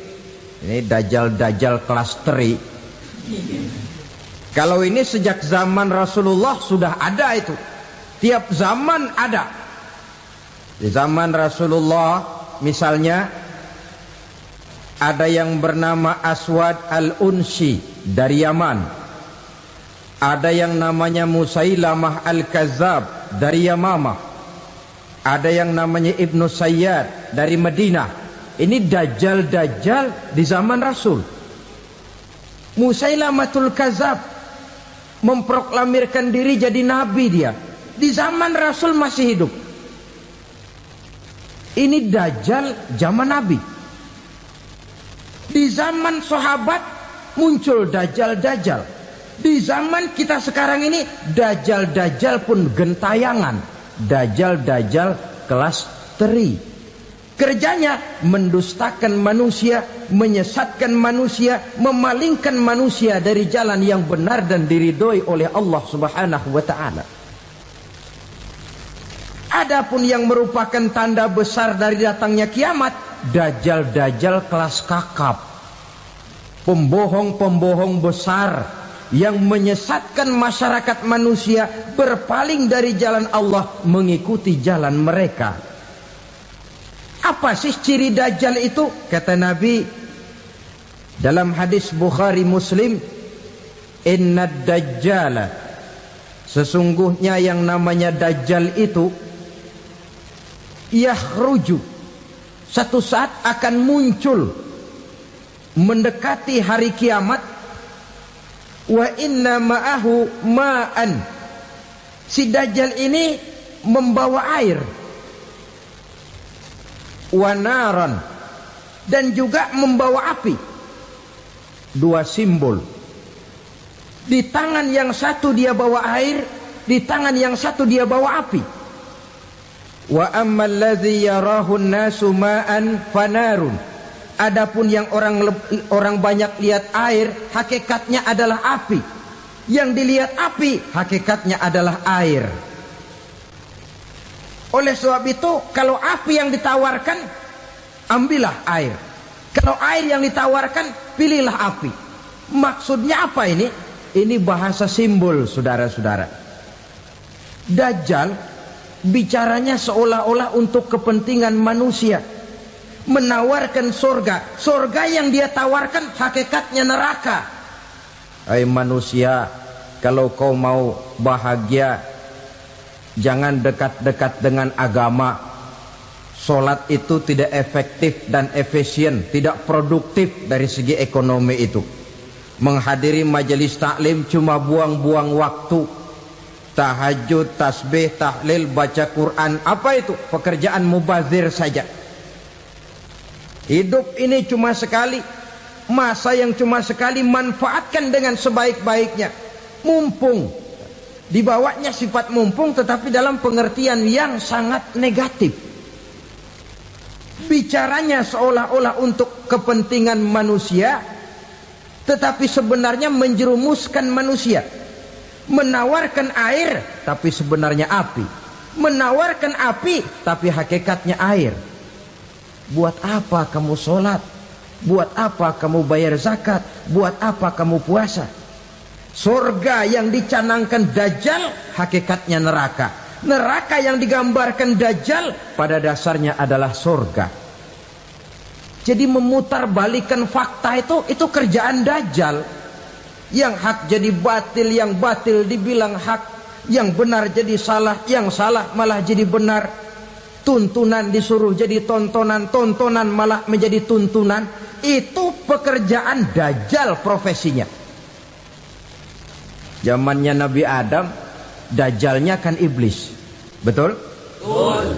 Ini Dajjal kelas 3. Kalau ini sejak zaman Rasulullah sudah ada itu. Tiap zaman ada. Di zaman Rasulullah misalnya ada yang bernama Aswad al-Unsi dari Yaman. Ada yang namanya Musailamah al-Kazzab dari Yamamah. Ada yang namanya Ibnu Sayyad dari Madinah. Ini Dajjal di zaman Rasul. Musailamatul Kazzab memproklamirkan diri jadi nabi dia. Di zaman Rasul masih hidup. Ini Dajjal zaman Nabi. Di zaman sahabat muncul Dajjal. Di zaman kita sekarang ini Dajjal pun gentayangan. Dajjal kelas 3. Kerjanya mendustakan manusia, menyesatkan manusia, memalingkan manusia dari jalan yang benar dan diridhoi oleh Allah Subhanahu wa taala. Adapun yang merupakan tanda besar dari datangnya kiamat, Dajjal kelas kakap. Pembohong-pembohong besar yang menyesatkan masyarakat manusia berpaling dari jalan Allah mengikuti jalan mereka. Apa sih ciri Dajjal itu? Kata Nabi dalam hadis Bukhari Muslim, Inna Dajjala, sesungguhnya yang namanya Dajjal itu yakhruju, satu saat akan muncul mendekati hari kiamat. Wa inna ma'ahu ma'an, si Dajjal ini membawa air. Wa naran, dan juga membawa api. Dua simbol. Di tangan yang satu dia bawa air, di tangan yang satu dia bawa api. Wa ammal ladzi yarahu an-nasu ma'an fanarun. Adapun yang orang banyak lihat air, hakikatnya adalah api. Yang dilihat api, hakikatnya adalah air. Oleh sebab itu, kalau api yang ditawarkan, ambillah air. Kalau air yang ditawarkan, pilihlah api. Maksudnya apa ini? Ini bahasa simbol, saudara-saudara. Dajjal bicaranya seolah-olah untuk kepentingan manusia. Menawarkan surga. Surga yang dia tawarkan hakikatnya neraka. Hai manusia, kalau kau mau bahagia, jangan dekat-dekat dengan agama. Solat itu tidak efektif dan efisien, tidak produktif dari segi ekonomi itu. Menghadiri majelis taklim cuma buang-buang waktu. Tahajud, tasbih, tahlil, baca Quran, apa itu? Pekerjaan mubazir saja. Hidup ini cuma sekali, masa yang cuma sekali, manfaatkan dengan sebaik-baiknya. Mumpung. Dibawanya sifat mumpung, tetapi dalam pengertian yang sangat negatif. Bicaranya seolah-olah untuk kepentingan manusia, tetapi sebenarnya menjerumuskan manusia. Menawarkan air, tapi sebenarnya api. Menawarkan api, tapi hakikatnya air. Buat apa kamu sholat? Buat apa kamu bayar zakat? Buat apa kamu puasa? Surga yang dicanangkan Dajjal, hakikatnya neraka. Neraka yang digambarkan Dajjal, pada dasarnya adalah surga. Jadi memutarbalikkan fakta itu kerjaan Dajjal. Yang hak jadi batil, yang batil dibilang hak, yang benar jadi salah, yang salah malah jadi benar. Tuntunan disuruh jadi tontonan, tontonan malah menjadi tuntunan. Itu pekerjaan Dajjal profesinya. Zamannya Nabi Adam, Dajjalnya kan iblis. Betul? Betul.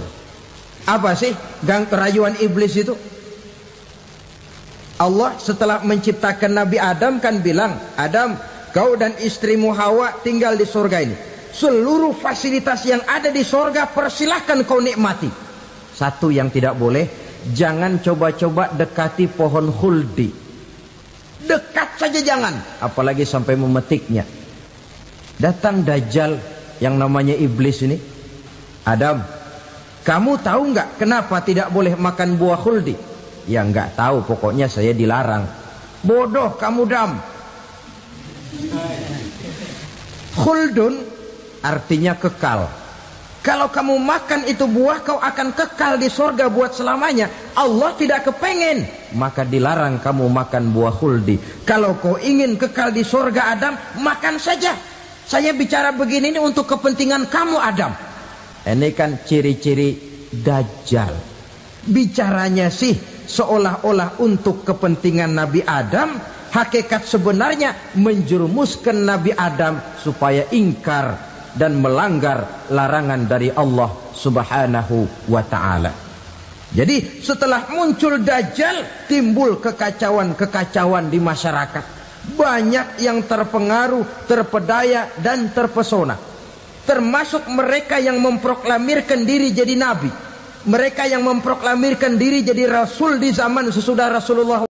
Apa sih gang kerayuan iblis itu? Allah setelah menciptakan Nabi Adam kan bilang, Adam, kau dan istrimu Hawa tinggal di surga ini. Seluruh fasilitas yang ada di surga persilahkan kau nikmati. Satu yang tidak boleh, jangan coba-coba dekati pohon khuldi. Dekat saja jangan, apalagi sampai memetiknya. Datang Dajjal yang namanya iblis ini. Adam, kamu tahu nggak kenapa tidak boleh makan buah khuldi? Ya nggak tahu, pokoknya saya dilarang. Bodoh kamu Dam. Khuldun artinya kekal. Kalau kamu makan itu buah, kau akan kekal di surga buat selamanya. Allah tidak kepengen, maka dilarang kamu makan buah khuldi. Kalau kau ingin kekal di surga Adam, makan saja. Saya bicara begini ini untuk kepentingan kamu Adam. Ini kan ciri-ciri Dajjal. Bicaranya sih seolah-olah untuk kepentingan Nabi Adam, hakikat sebenarnya menjerumuskan Nabi Adam supaya ingkar dan melanggar larangan dari Allah Subhanahu wa ta'ala. Jadi setelah muncul Dajjal, timbul kekacauan-kekacauan di masyarakat. Banyak yang terpengaruh, terpedaya dan terpesona. Termasuk mereka yang memproklamirkan diri jadi nabi. Mereka yang memproklamirkan diri jadi rasul di zaman sesudah Rasulullah